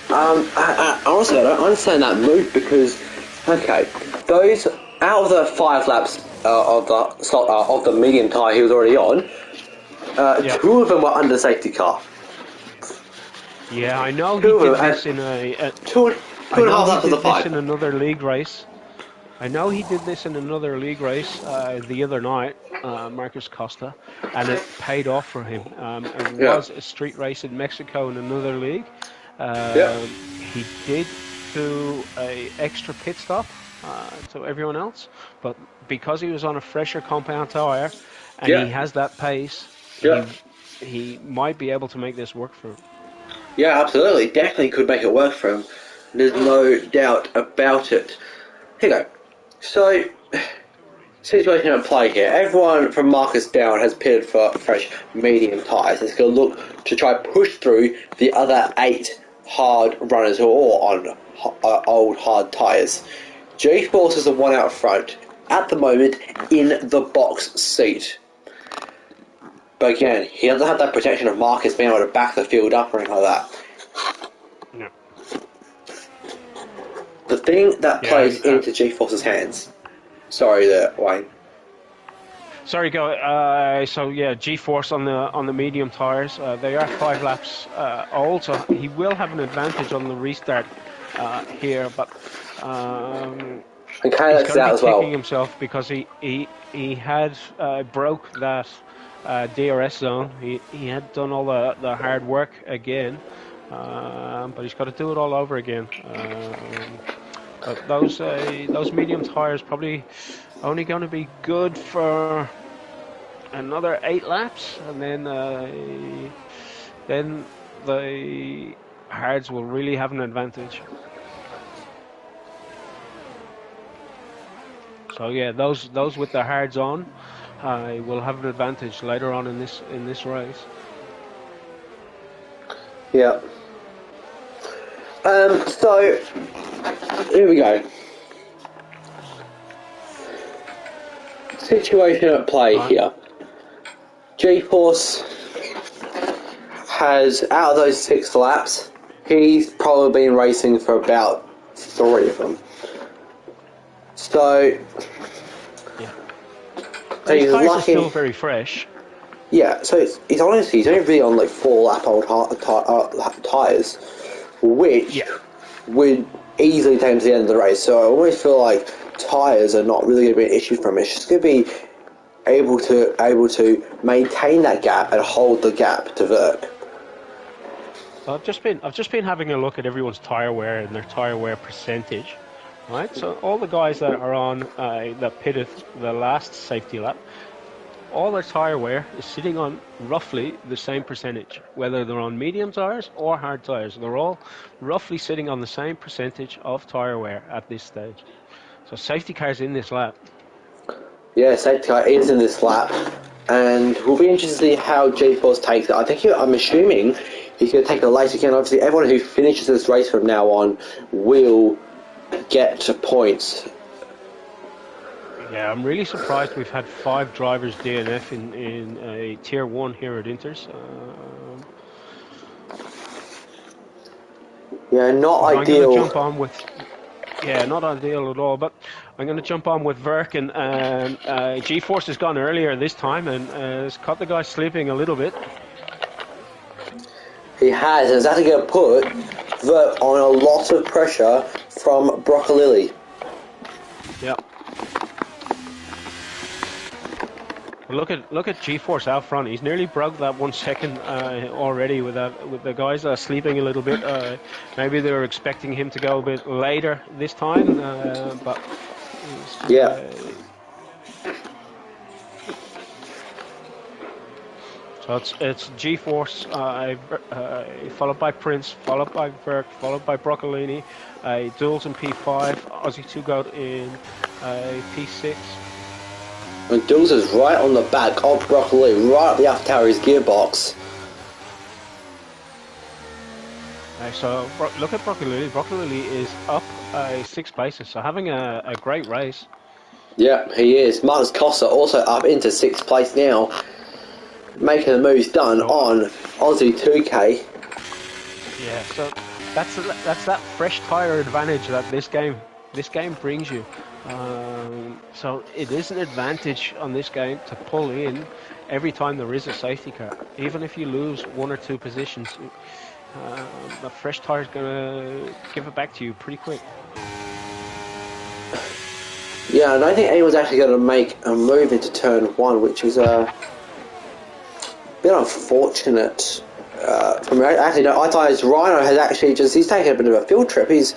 Honestly, I don't understand that move because, okay, those out of the 5 laps of the medium tyre he was already on, 2 of them were under safety car. Yeah, I know he did this in in another league race. I know he did this in another league race the other night, Marcus Costa, and it paid off for him. It was a street race in Mexico in another league. He did do an extra pit stop to everyone else, but because he was on a fresher compound tyre and he has that pace, he might be able to make this work for him. Yeah, absolutely. Definitely could make it work for him. There's no doubt about it. Here you go. So, situation at play here. Everyone from Marcus down has pitted for fresh medium tyres. It's going to look to try push through the other 8 hard runners who are all on old hard tyres. G-Force is the one out front, at the moment in the box seat. But again, he doesn't have that protection of Marcus being able to back the field up or anything like that. No. The thing that plays into G-Force's hands. Sorry there, Wayne. Sorry, go. G-Force on the medium tyres. They are 5 laps old, so he will have an advantage on the restart here. But he's going to be kicking himself because he had broke that DRS zone. He had done all the hard work again, but he's got to do it all over again. But those medium tyres probably only going to be good for another 8 laps, and then the hards will really have an advantage. So yeah, those with the hards on will have an advantage later on in this race. Yeah. So here we go. Situation at play here. G-Force has, out of those 6 laps, he's probably been racing for about 3 of them. So, his tyres are still very fresh. Yeah, so he's only really on like 4 lap old tyres, which would easily take him to the end of the race. So I always feel like tyres are not really going to be an issue for him. It's just going to be able to maintain that gap and hold the gap to Verk. I've just been having a look at everyone's tyre wear and their tyre wear percentage, right? So all the guys that are on that pitted the last safety lap, all their tyre wear is sitting on roughly the same percentage, whether they're on medium tyres or hard tyres. They're all roughly sitting on the same percentage of tyre wear at this stage. So safety car's in this lap. Yeah, safety car is in this lap, and we'll be interested to see how G-Force takes it. I'm assuming he's going to take it later again. Obviously, everyone who finishes this race from now on will get points. Yeah, I'm really surprised we've had 5 drivers DNF in a Tier 1 here at Inters. Yeah, not But I'm going to ideal. jump on with... Yeah, not ideal at all, but I'm going to jump on with Verk, and G-Force has gone earlier this time and has caught the guy sleeping a little bit. He has, and it's actually going to put Vert on a lot of pressure from Broccolilli. Yeah. Look at G-Force out front. He's nearly broke that 1 second already with the guys sleeping a little bit. Maybe they were expecting him to go a bit later this time, but Yeah. So it's G-Force, followed by Prince, followed by Verk, followed by Broccolini, Duels in P5, Aussie 2 Goat in P6. And Duels is right on the back of Broccolilli, right up the after tower his gearbox. So look at Broccolini. Broccolini is up 6 places, so having a great race. Yeah, he is. Marcus Costa also up into 6th place now, making the moves done on Aussie 2K. Yeah, so that's that fresh tire advantage that this game brings you. So it is an advantage on this game to pull in every time there is a safety car. Even if you lose 1 or 2 positions, the fresh tire is going to give it back to you pretty quick. Yeah, I don't think anyone's actually going to make a move into turn 1, which is a bit unfortunate. Actually, no, I thought his Rhino has actually he's taken a bit of a field trip. He's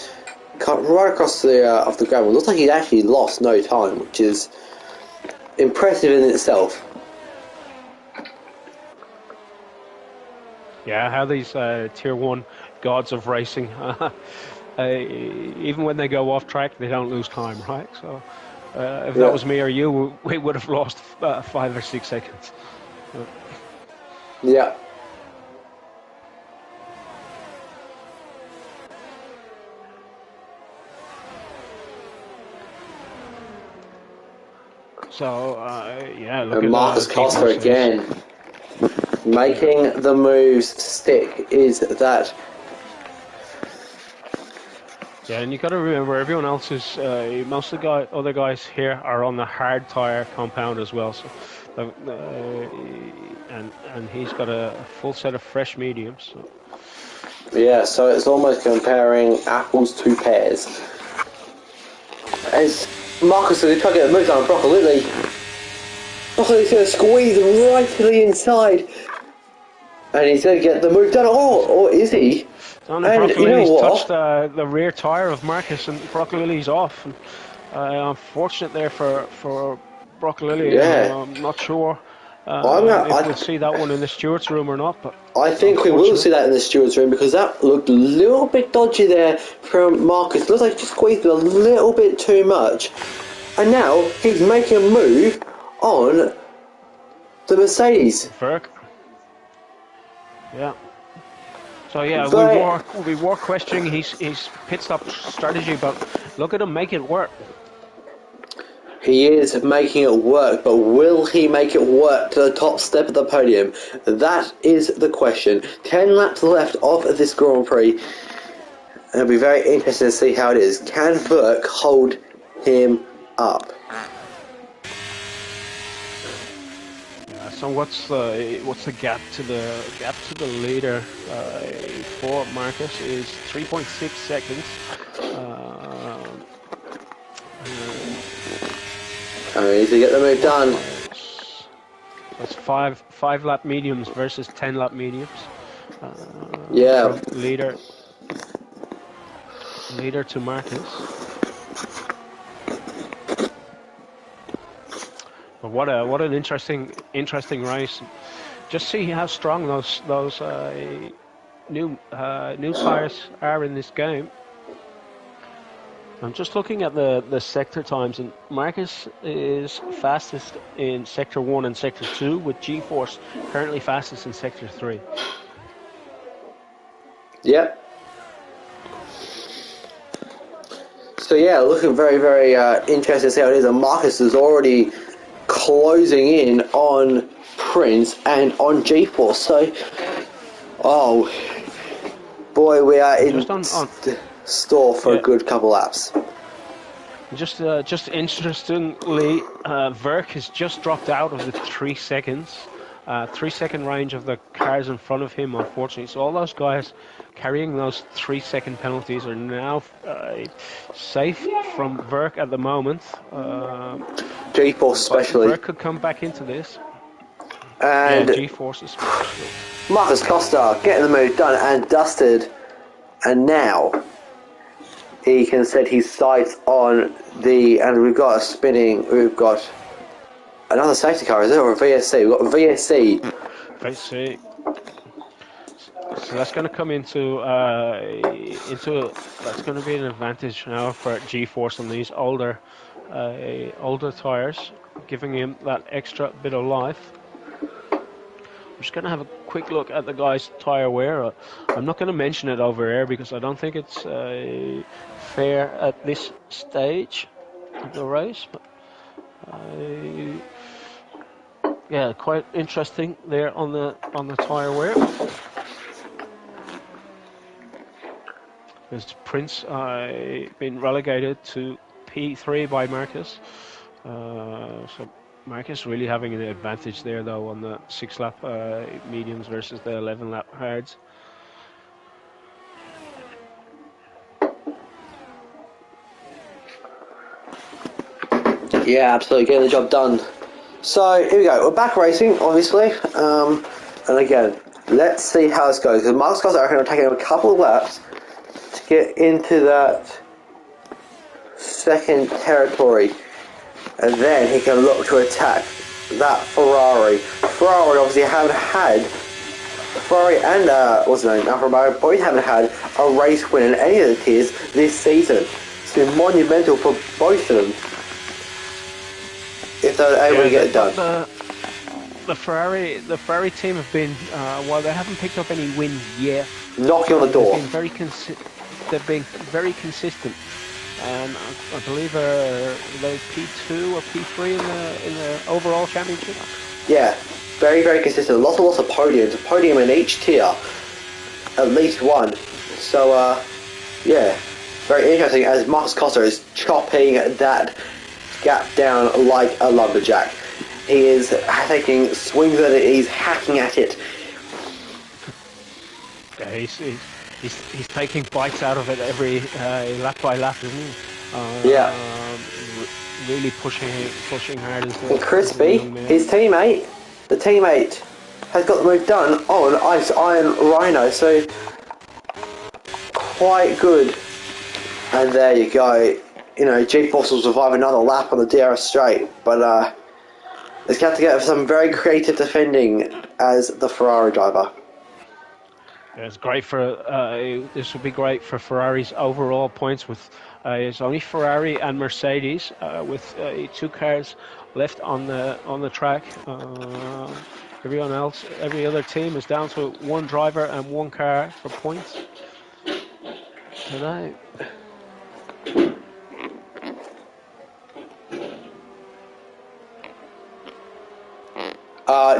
cut right across the ground. It looks like he's actually lost no time, which is impressive in itself. Yeah, how these Tier 1 gods of racing, even when they go off track, they don't lose time, right? So if that was me or you, we would have lost 5 or 6 seconds. Yeah. So, yeah, look and at Marcus Costa again. Making the moves stick is that. Yeah, and you got to remember, everyone else is, most of the other guys here are on the hard tire compound as well. So, and he's got a full set of fresh mediums. So. Yeah, so it's almost comparing apples to pears. As Marcus is trying to get the moves on Broccolilli. Broccolilli's going to squeeze right to the inside. And he's going to get the move done. Or is he? And you know what? Touched the rear tire of Marcus, and Broccolilli's off. And, unfortunate there for Broccolilli. Yeah. I'm not sure if we'll see that one in the stewards' room or not. But I think we will see that in the stewards' room, because that looked a little bit dodgy there from Marcus. It looks like he just squeezed a little bit too much. And now he's making a move on the Mercedes. Verk. Yeah. So yeah, we were questioning his pit stop strategy, but look at him make it work. He is making it work, but will he make it work to the top step of the podium? That is the question. 10 laps left of this Grand Prix. And it'll be very interesting to see how it is. Can Verk hold him up? So what's the gap to the leader for Marcus is 3.6 seconds. I need to get the move done. That's five lap mediums versus 10 lap mediums. Yeah. Leader to Marcus. But what an interesting race. Just see how strong those new tires are in this game. I'm just looking at the sector times, and Marcus is fastest in Sector 1 and Sector 2, with G-Force currently fastest in Sector 3. Yep. So yeah, looking very, very interesting to see how it is. And Marcus is already closing in on Prince and on G-Force. So, oh boy, we are in store for a good couple laps. Just interestingly, Verk has just dropped out of the 3 seconds. 3 second range of the cars in front of him, unfortunately. So all those guys carrying those 3 second penalties are now safe from Verk at the moment. G-Force especially. Verk could come back into this. And G-Force especially. Marcus Costa getting the move done and dusted. And now he can set his sights on and we've got we've got another safety car, is it, or a VSC? We've got a VSC. VSC. So that's going to come into that's going to be an advantage now for G-Force on these older tires, giving him that extra bit of life. I'm just going to have a quick look at the guy's tyre wear. I'm not going to mention it over air because I don't think it's fair at this stage of the race. But yeah, quite interesting there on the tyre wear. There's Prince been relegated to P3 by Marcus. So Marcus really having an advantage there, though, on the 6-lap mediums versus the 11-lap hards. Yeah, absolutely, getting the job done. So here we go. We're back racing, obviously, and again, let's see how this goes. Because Marcus Costa, I reckon, will take him a couple of laps to get into that second territory, and then he can look to attack that Ferrari. Ferrari obviously haven't had and what's his name, Alfa Romeo, both haven't had a race win in any of the tiers this season. It's been monumental for both of them if they're able to get it done. The Ferrari team have been, while they haven't picked up any wins yet, knocking on the door. They've been very consistent. And I believe they're P2 or P3 in the overall championship. Yeah, very, very consistent. Lots of podiums. A podium in each tier, at least one. So, yeah, very interesting as Marcus Costa is chopping that gap down like a lumberjack. He is taking swings at it. He's hacking at it. Yeah, he's taking bites out of it every lap by lap, isn't he? Yeah. Really pushing hard. And Crispy, his teammate, has got the move done on Ice Iron Rhino, so quite good. And there you go. You know, G-Force will survive another lap on the DRS straight, but it's got to get some very creative defending as the Ferrari driver. Yeah, it's great for this would be great for Ferrari's overall points. With it's only Ferrari and Mercedes with 2 cars left on the track. Everyone else, every other team is down to 1 driver and 1 car for points today.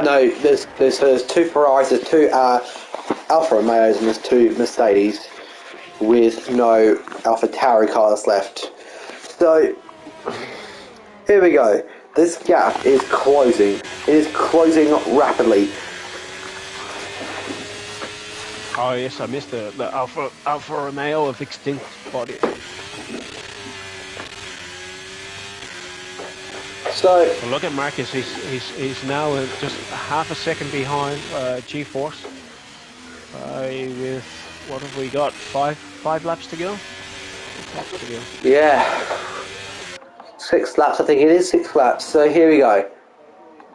No, there's 2 Ferraris, there's 2 Alfa Romeos, and there's 2 Mercedes with no Alpha Tauri cars left. So here we go. This gap is closing. It is closing rapidly. Oh yes, I missed the Alfa Romeo of extinct body. So well, look at Marcus. He's now just half a second behind G-Force. With what have we got? Five laps to go. 6 laps to go. Yeah, 6 laps. I think it is 6 laps. So here we go.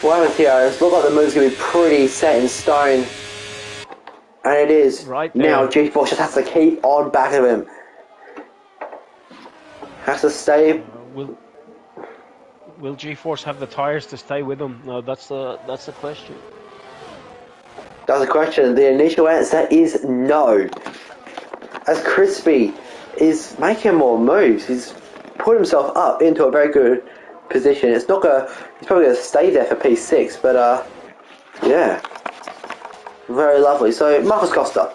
What happens here? It looks like the move's gonna be pretty set in stone, and it is. Right there. Now G-Force just has to keep on back of him. Has to stay. Will G-Force have the tyres to stay with them? No, that's the question. That's the question. The initial answer is no. As Crispy is making more moves, he's put himself up into a very good position. It's not gonna. He's probably gonna stay there for P6, but yeah, very lovely. So Marcus Costa.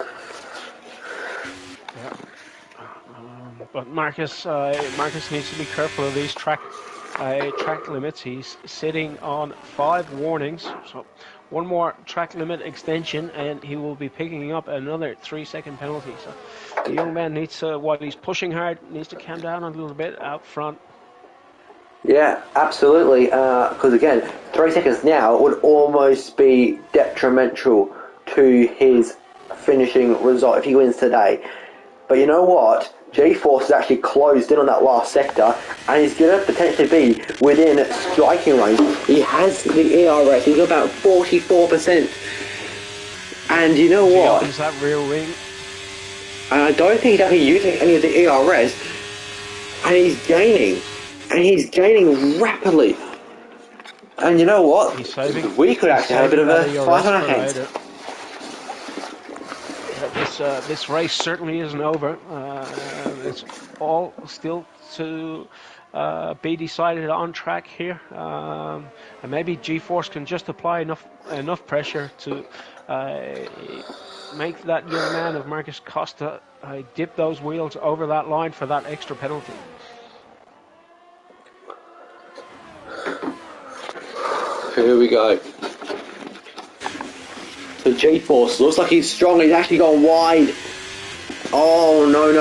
Yeah. But Marcus needs to be careful of these track limits. He's sitting on 5 warnings, so one more track limit extension, and he will be picking up another 3-second penalty. So the young man needs to, while he's pushing hard, needs to calm down a little bit out front. Yeah, absolutely. Because again, 3 seconds now would almost be detrimental to his finishing result if he wins today. But you know what? G-Force has actually closed in on that last sector, and he's going to potentially be within striking range. He has the ERS. He's about 44%. And you know what? He opens that rear wing. And I don't think he's actually using any of the ERS, and he's gaining. And he's gaining rapidly. And you know what? We could actually have a bit of a fight on our hands. This race certainly isn't over. It's all still to be decided on track here. And maybe G-Force can just apply enough pressure to make that young man of Marcus Costa dip those wheels over that line for that extra penalty. Here we go. So G-Force looks like he's strong. He's actually gone wide. Oh, no.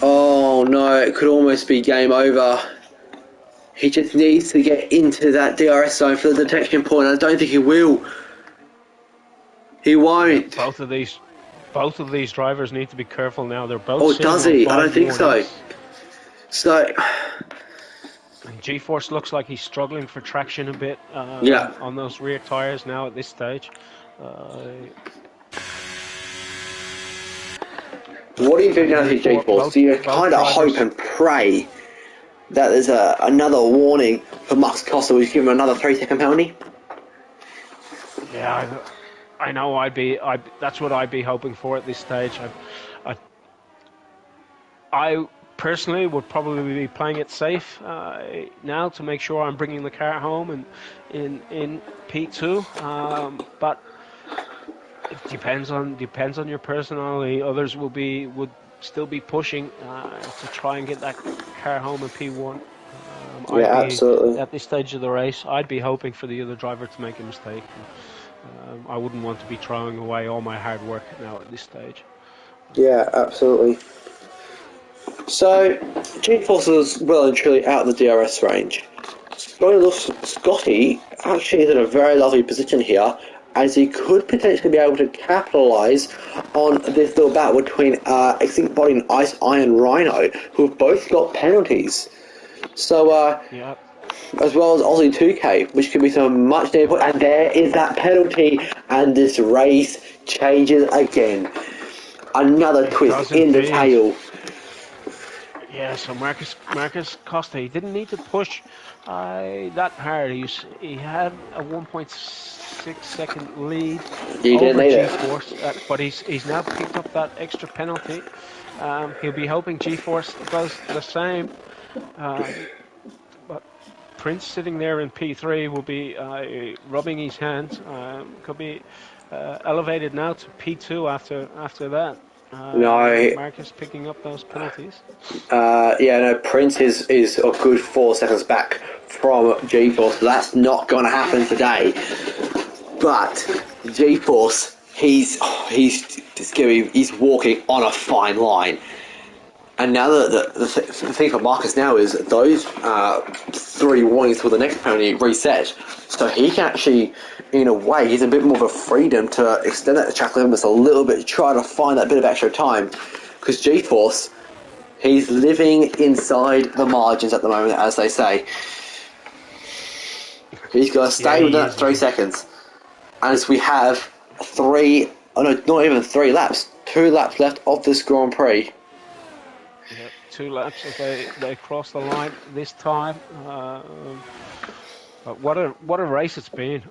Oh, no. It could almost be game over. He just needs to get into that DRS zone for the detection point. I don't think he will. He won't. Both of these drivers need to be careful now. They're both. Oh, does he? I don't think so. So... G-Force looks like he's struggling for traction a bit on those rear tyres now at this stage. What do you think now to G-Force? Do you kind of hope and pray that there's another warning for Max Costa, which give him another 3-second penalty? Yeah, I know. That's what I'd be hoping for at this stage. I personally would probably be playing it safe now to make sure I'm bringing the car home and in P2. But it depends on your personality. Others would still be pushing to try and get that car home in P1. Absolutely. At this stage of the race, I'd be hoping for the other driver to make a mistake. I wouldn't want to be throwing away all my hard work now at this stage. Yeah, absolutely. So, G-Force is well and truly out of the DRS range. Scotty actually is in a very lovely position here, as he could potentially be able to capitalise on this little battle between Extinct Body and Ice Iron Rhino, who have both got penalties. So, as well as Aussie 2K, which could be some much needed. And there is that penalty, and this race changes again. Another twist in the tail. Yeah, so Marcus Costa, he didn't need to push that hard. He had a 1.6 second lead over G-Force, but he's now picked up that extra penalty. He'll be hoping G-Force does the same. But Prince sitting there in P3 will be rubbing his hands. Could be elevated now to P2 after that. Marcus picking up those penalties. Prince is a good 4 seconds back from G-Force. So that's not going to happen today. But G-Force, he's walking on a fine line. And now the thing for Marcus now is those 3 warnings for the next penalty reset. So he can actually, in a way, he's a bit more of a freedom to extend that track limits a little bit, try to find that bit of extra time. Because G-Force, he's living inside the margins at the moment, as they say. He's got to stay within that 3 seconds. And as we have not even 3 laps, 2 laps left of this Grand Prix. Yep, 2 laps as they cross the line this time. But what a race it's been.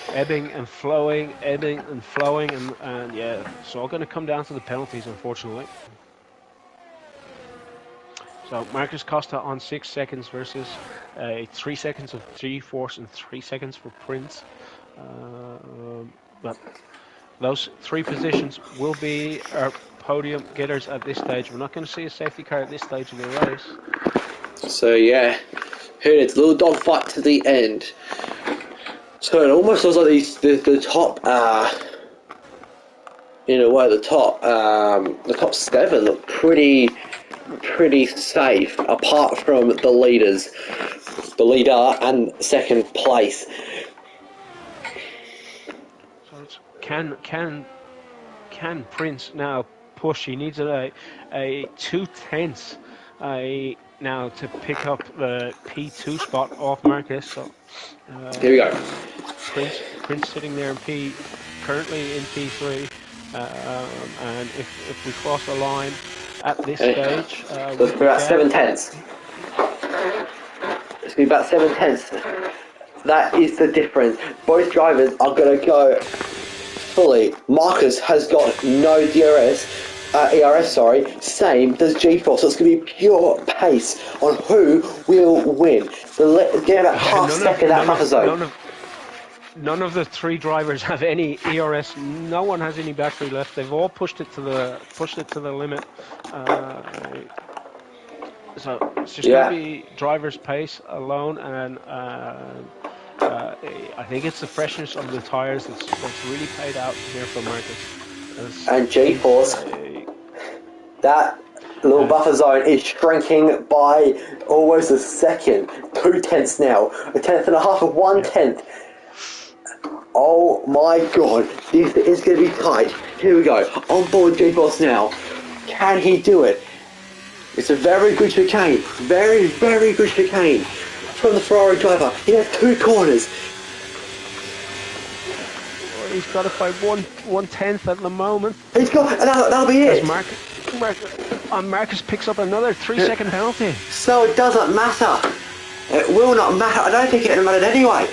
ebbing and flowing, and yeah, it's all going to come down to the penalties, unfortunately. So Marcus Costa on 6 seconds versus 3 seconds of G-Force and 3 seconds for Prince. But those three positions will be our podium getters at this stage. We're not going to see a safety car at this stage of the race. So yeah, here it is, a little dogfight to the end. So it almost looks like the top, in a way, the top 7 look pretty safe, apart from the leader and second place. So it's, can Prince now push? He needs a 2/10 now to pick up the P2 spot off Marcus. So Here we go. Prince sitting there in currently in P3, and if we cross the line at this stage, it's about 7/10. It's going to be about 7/10. That is the difference. Both drivers are going to go fully. Marcus has got no ERS, same as G-Force. So it's going to be pure pace on who will win. Get about half second out buffer zone. None of the three drivers have any ERS. No one has any battery left. They've all pushed it to the limit. So it's just going to be driver's pace alone, and I think it's the freshness of the tires that's really paid out here for Marcus. And G-Force, that little buffer zone is shrinking by almost a second. 2/10 now. A 1/10 and a half of 1/10. Oh my god, this is going to be tight. Here we go. On board G-Force now. Can he do it? It's a very good chicane. Very, very good chicane from the Ferrari driver. He has 2 corners. Well, he's got to fight 1/10 at the moment. He's got, and that'll be it. Marcus picks up another 3-second penalty. So it doesn't matter. It will not matter. I don't think it mattered anyway.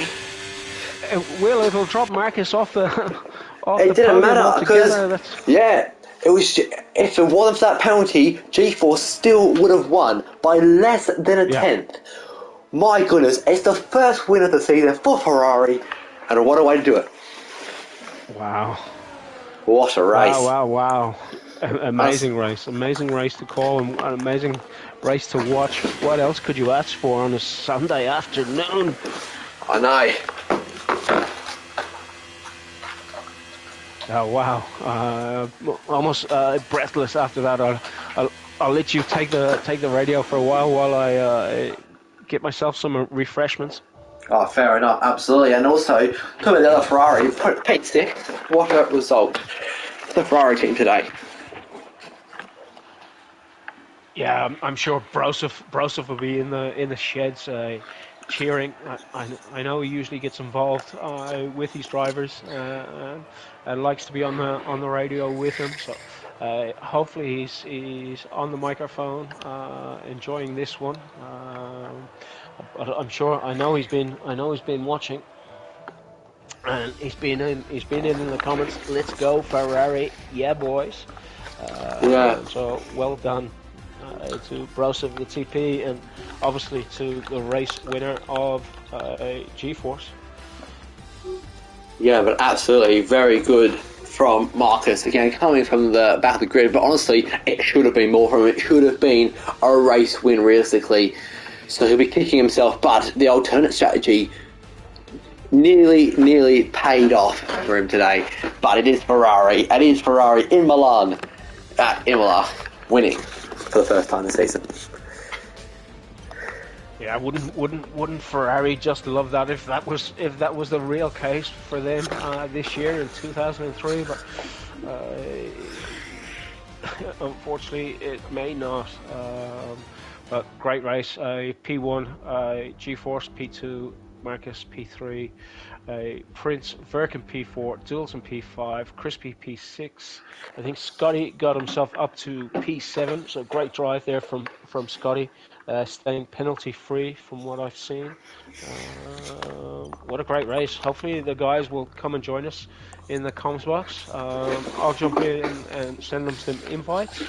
It'll drop Marcus off the. It didn't matter because it was. If it wasn't for that penalty, G-Force still would have won by less than a tenth. My goodness, it's the first win of the season for Ferrari, and what a way to do it! Wow! What a race! Wow! Amazing race to call, and an amazing race to watch. What else could you ask for on a Sunday afternoon? I know. Oh wow! Almost breathless after that. I'll let you take the radio for a while I get myself some refreshments. Oh, fair enough, absolutely. And also, talking about the other Ferrari, P6. What a result for the Ferrari team today. Yeah, I'm sure Brosov will be in the sheds cheering. I know he usually gets involved with his drivers and likes to be on the radio with them. So hopefully he's on the microphone enjoying this one. But I know he's been watching, and he's been in the comments. Let's go Ferrari, yeah boys. So well done. To Brosov, the TP, and obviously to the race winner of G-Force. Yeah, but absolutely very good from Marcus. Again, coming from the back of the grid, but honestly, it should have been more from him. It should have been a race win, realistically. So he'll be kicking himself, but the alternate strategy nearly paid off for him today. But it is Ferrari. It is Ferrari in Milan at Imola, winning for the first time this season. Yeah, wouldn't Ferrari just love that if that was the real case for them this year in 2003? But unfortunately, it may not. But great race. P1 G-Force, P2 Marcus P3, Prince Verkin P4, Jules P5, Crispy P6. I think Scotty got himself up to P7, so great drive there from Scotty, staying penalty free from what I've seen. What a great race. Hopefully the guys will come and join us in the comms box. I'll jump in and send them some invites.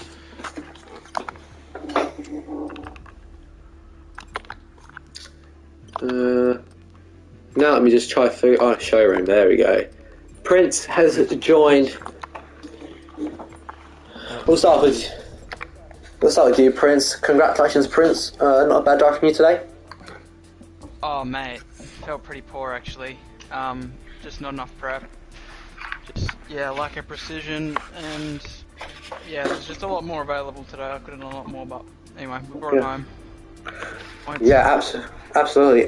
Now let me just try figure. Oh, showroom. There we go. Prince has joined. We'll start with you, Prince. Congratulations, Prince. Not a bad drive from you today. Oh mate, felt pretty poor actually. Just not enough prep. Just lack of precision, and there's just a lot more available today. I could have done a lot more, but anyway, we brought it home. Points. Yeah, absolutely.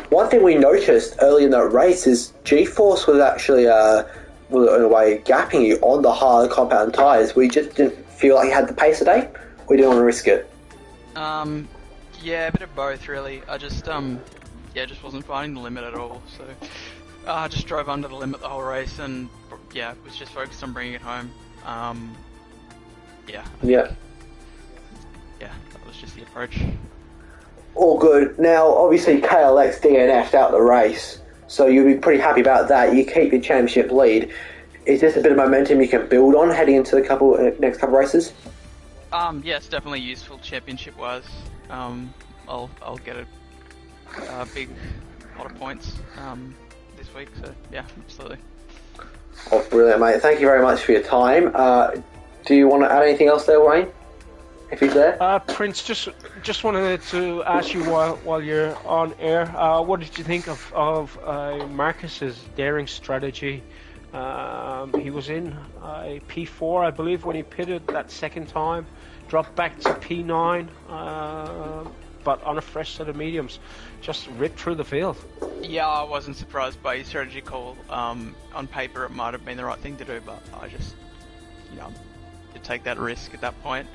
One thing we noticed early in that race is G-Force was actually, in a way, gapping you on the hard compound tyres. We just didn't feel like you had the pace today. We didn't want to risk it. Yeah, a bit of both really. I just just wasn't finding the limit at all. So I just drove under the limit the whole race, and was just focused on bringing it home. Yeah. That was just the approach. All good. Now, obviously, KLX DNF'd out the race, so you'll be pretty happy about that. You keep your championship lead. Is this a bit of momentum you can build on heading into the next couple races? It's definitely useful championship-wise. I'll get a big lot of points this week, so yeah, absolutely. Oh, brilliant, mate. Thank you very much for your time. Do you want to add anything else there, Wayne? If he's there? Prince, just wanted to ask you while you're on air, what did you think of Marcus's daring strategy? He was in P4, I believe, when he pitted that second time, dropped back to P9, but on a fresh set of mediums, just ripped through the field. Yeah, I wasn't surprised by his strategy call. On paper, it might have been the right thing to do, but I just, to take that risk at that point.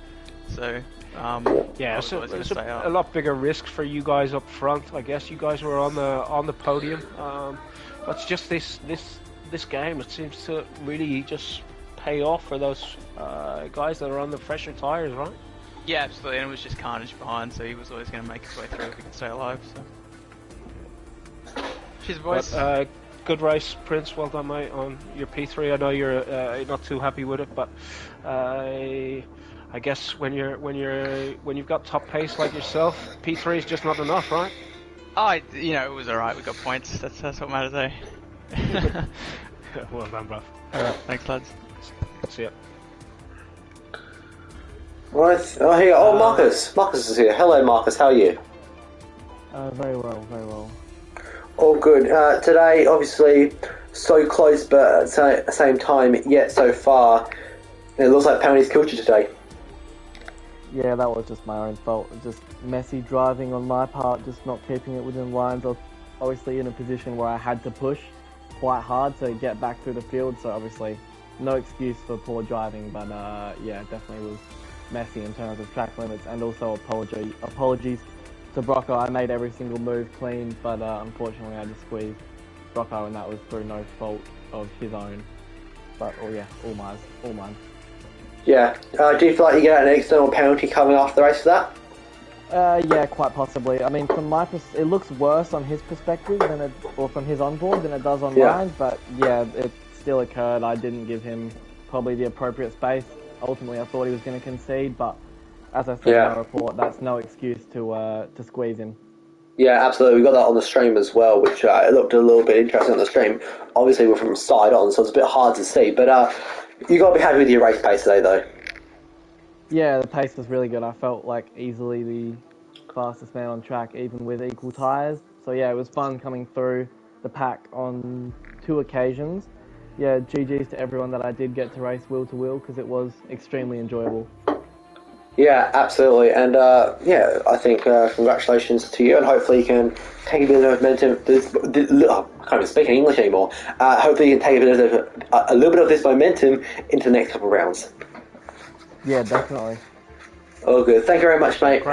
So, it's a lot bigger risk for you guys up front. I guess you guys were on the podium, but it's just this game. It seems to really just pay off for those guys that are on the fresher tires, right? Yeah, absolutely. And it was just carnage behind, so he was always going to make his way through if he could stay alive. So, cheers, boys. But, good race, Prince. Well done, mate, on your P3. I know you're not too happy with it, but I guess when you've got top pace like yourself, P3 is just not enough, right? It was alright. We got points. That's what matters, eh? Well done, bro. Alright, thanks, lads. See ya. Right. Oh, here. Oh, Marcus. Marcus is here. Hello, Marcus. How are you? Very well, very well. All good. Today, obviously, so close, but at the same time, yet so far. It looks like penalties killed you today. Yeah, that was just my own fault. Just messy driving on my part, just not keeping it within lines. I was obviously in a position where I had to push quite hard to get back through the field, so obviously no excuse for poor driving, but definitely was messy in terms of track limits, and also apologies to Brocco. I made every single move clean, but unfortunately I just squeezed Brocco, and that was through no fault of his own. But all mine. Yeah. Do you feel like you get an external penalty coming after the race for that? Yeah, quite possibly. I mean, from my it looks worse on his perspective or from his onboard than it does on mine. But yeah, it still occurred. I didn't give him probably the appropriate space. Ultimately, I thought he was going to concede, but as I said in my report, that's no excuse to squeeze him. Yeah, absolutely. We got that on the stream as well, which it looked a little bit interesting on the stream. Obviously, we're from side on, so it's a bit hard to see. But you got to be happy with your race pace today, though. Yeah, the pace was really good. I felt like easily the fastest man on track, even with equal tyres. So yeah, it was fun coming through the pack on 2 occasions. Yeah, GG's to everyone that I did get to race wheel to wheel, because it was extremely enjoyable. Yeah, absolutely. And I think congratulations to you, and hopefully you can take a bit of momentum. I can't even speak in English anymore. Hopefully you can take a little bit of this momentum into the next couple of rounds. Yeah, definitely. Oh, good. Thank you very much, mate.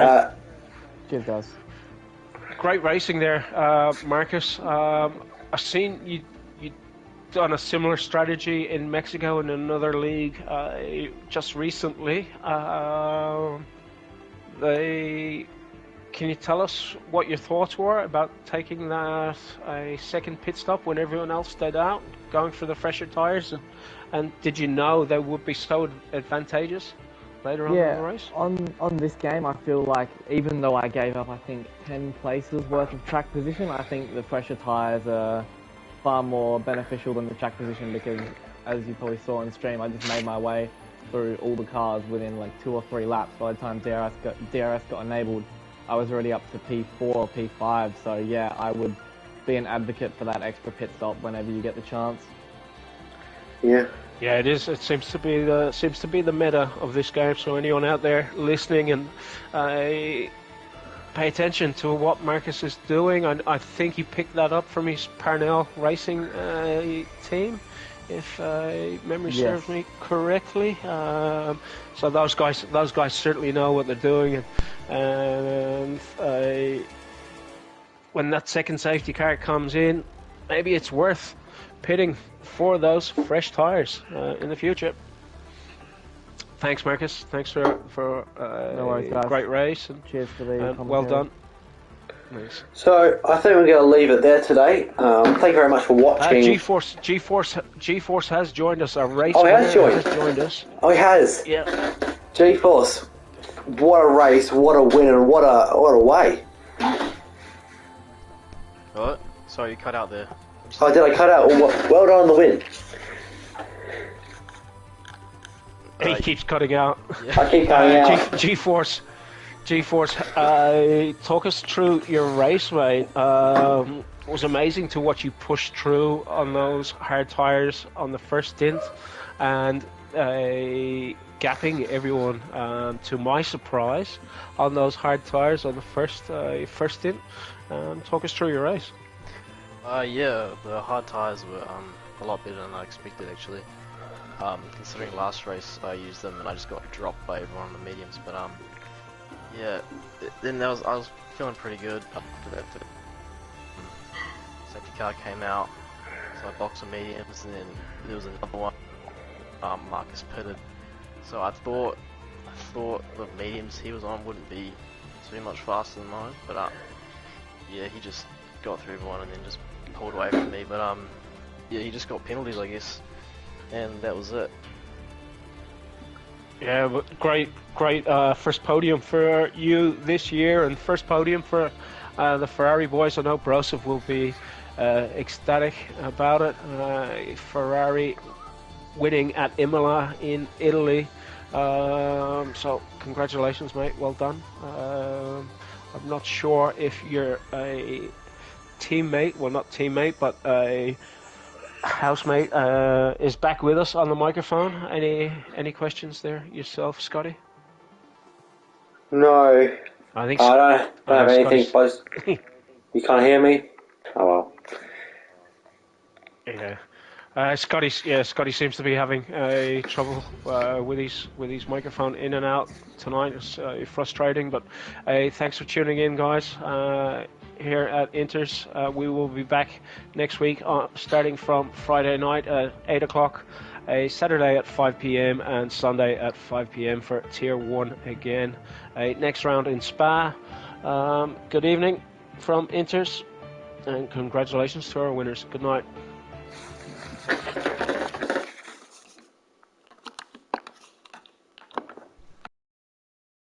Cheers, guys. great racing there, Marcus. I've seen you done a similar strategy in Mexico in another league just recently. Can you tell us what your thoughts were about taking that a second pit stop when everyone else stayed out, going for the fresher tyres, and did you know they would be so advantageous later on in the race? On this game, I feel like even though I gave up, I think 10 places worth of track position, I think the fresher tyres are far more beneficial than the track position because, as you probably saw on stream, I just made my way through all the cars within like 2 or 3 laps. By the time DRS got enabled, I was already up to P4 or P5. So yeah, I would be an advocate for that extra pit stop whenever you get the chance. Yeah. Yeah, it is. It seems to be the meta of this game. So anyone out there listening and pay attention to what Marcus is doing. I think he picked that up from his Parnell Racing team, if memory serves me correctly. So those guys certainly know what they're doing, and when that second safety car comes in, maybe it's worth pitting for those fresh tyres in the future. Thanks, Marcus. Thanks for no worries, guys. Great race. And, cheers for the commentary. Well done. Nice. So I think we're going to leave it there today. Thank you very much for watching. G-Force has joined us. Our race he has joined us. Oh, he has. Yeah. G-Force, what a race! What a win! And what a way! What? Sorry, you cut out there. Oh, did I cut out? Well done on the win. He keeps cutting out. Yeah. I keep cutting out. G-Force, talk us through your race, mate. It was amazing to watch you push through on those hard tyres on the first stint, and gapping everyone. To my surprise, on those hard tyres on the first stint. Talk us through your race. Yeah, the hard tyres were a lot better than I expected actually. Considering last race I used them and I just got dropped by everyone on the mediums, but yeah, then I was feeling pretty good after that. Safety car came out, so I boxed the mediums, and then there was another one. Marcus pitted, so I thought the mediums he was on wouldn't be too much faster than mine, but yeah, he just got through everyone and then just pulled away from me. But yeah, he just got penalties, I guess. And that was it. Yeah, but great first podium for you this year, and first podium for the Ferrari boys. I know Brosov will be ecstatic about it. Ferrari winning at Imola in Italy. So congratulations, mate. Well done. I'm not sure if you're a teammate, well not teammate, but a housemate is back with us on the microphone. Any questions there yourself, Scotty? No. I think I don't have anything close. You can't hear me? Oh well. Yeah. Scotty seems to be having trouble with his microphone in and out tonight. It's frustrating, but thanks for tuning in, guys. Here at Inters, we will be back next week, starting from Friday night at 8 o'clock, Saturday at 5 p.m. and Sunday at 5 p.m. for Tier 1 again. Next round in Spa. Good evening from Inters, and congratulations to our winners. Good night.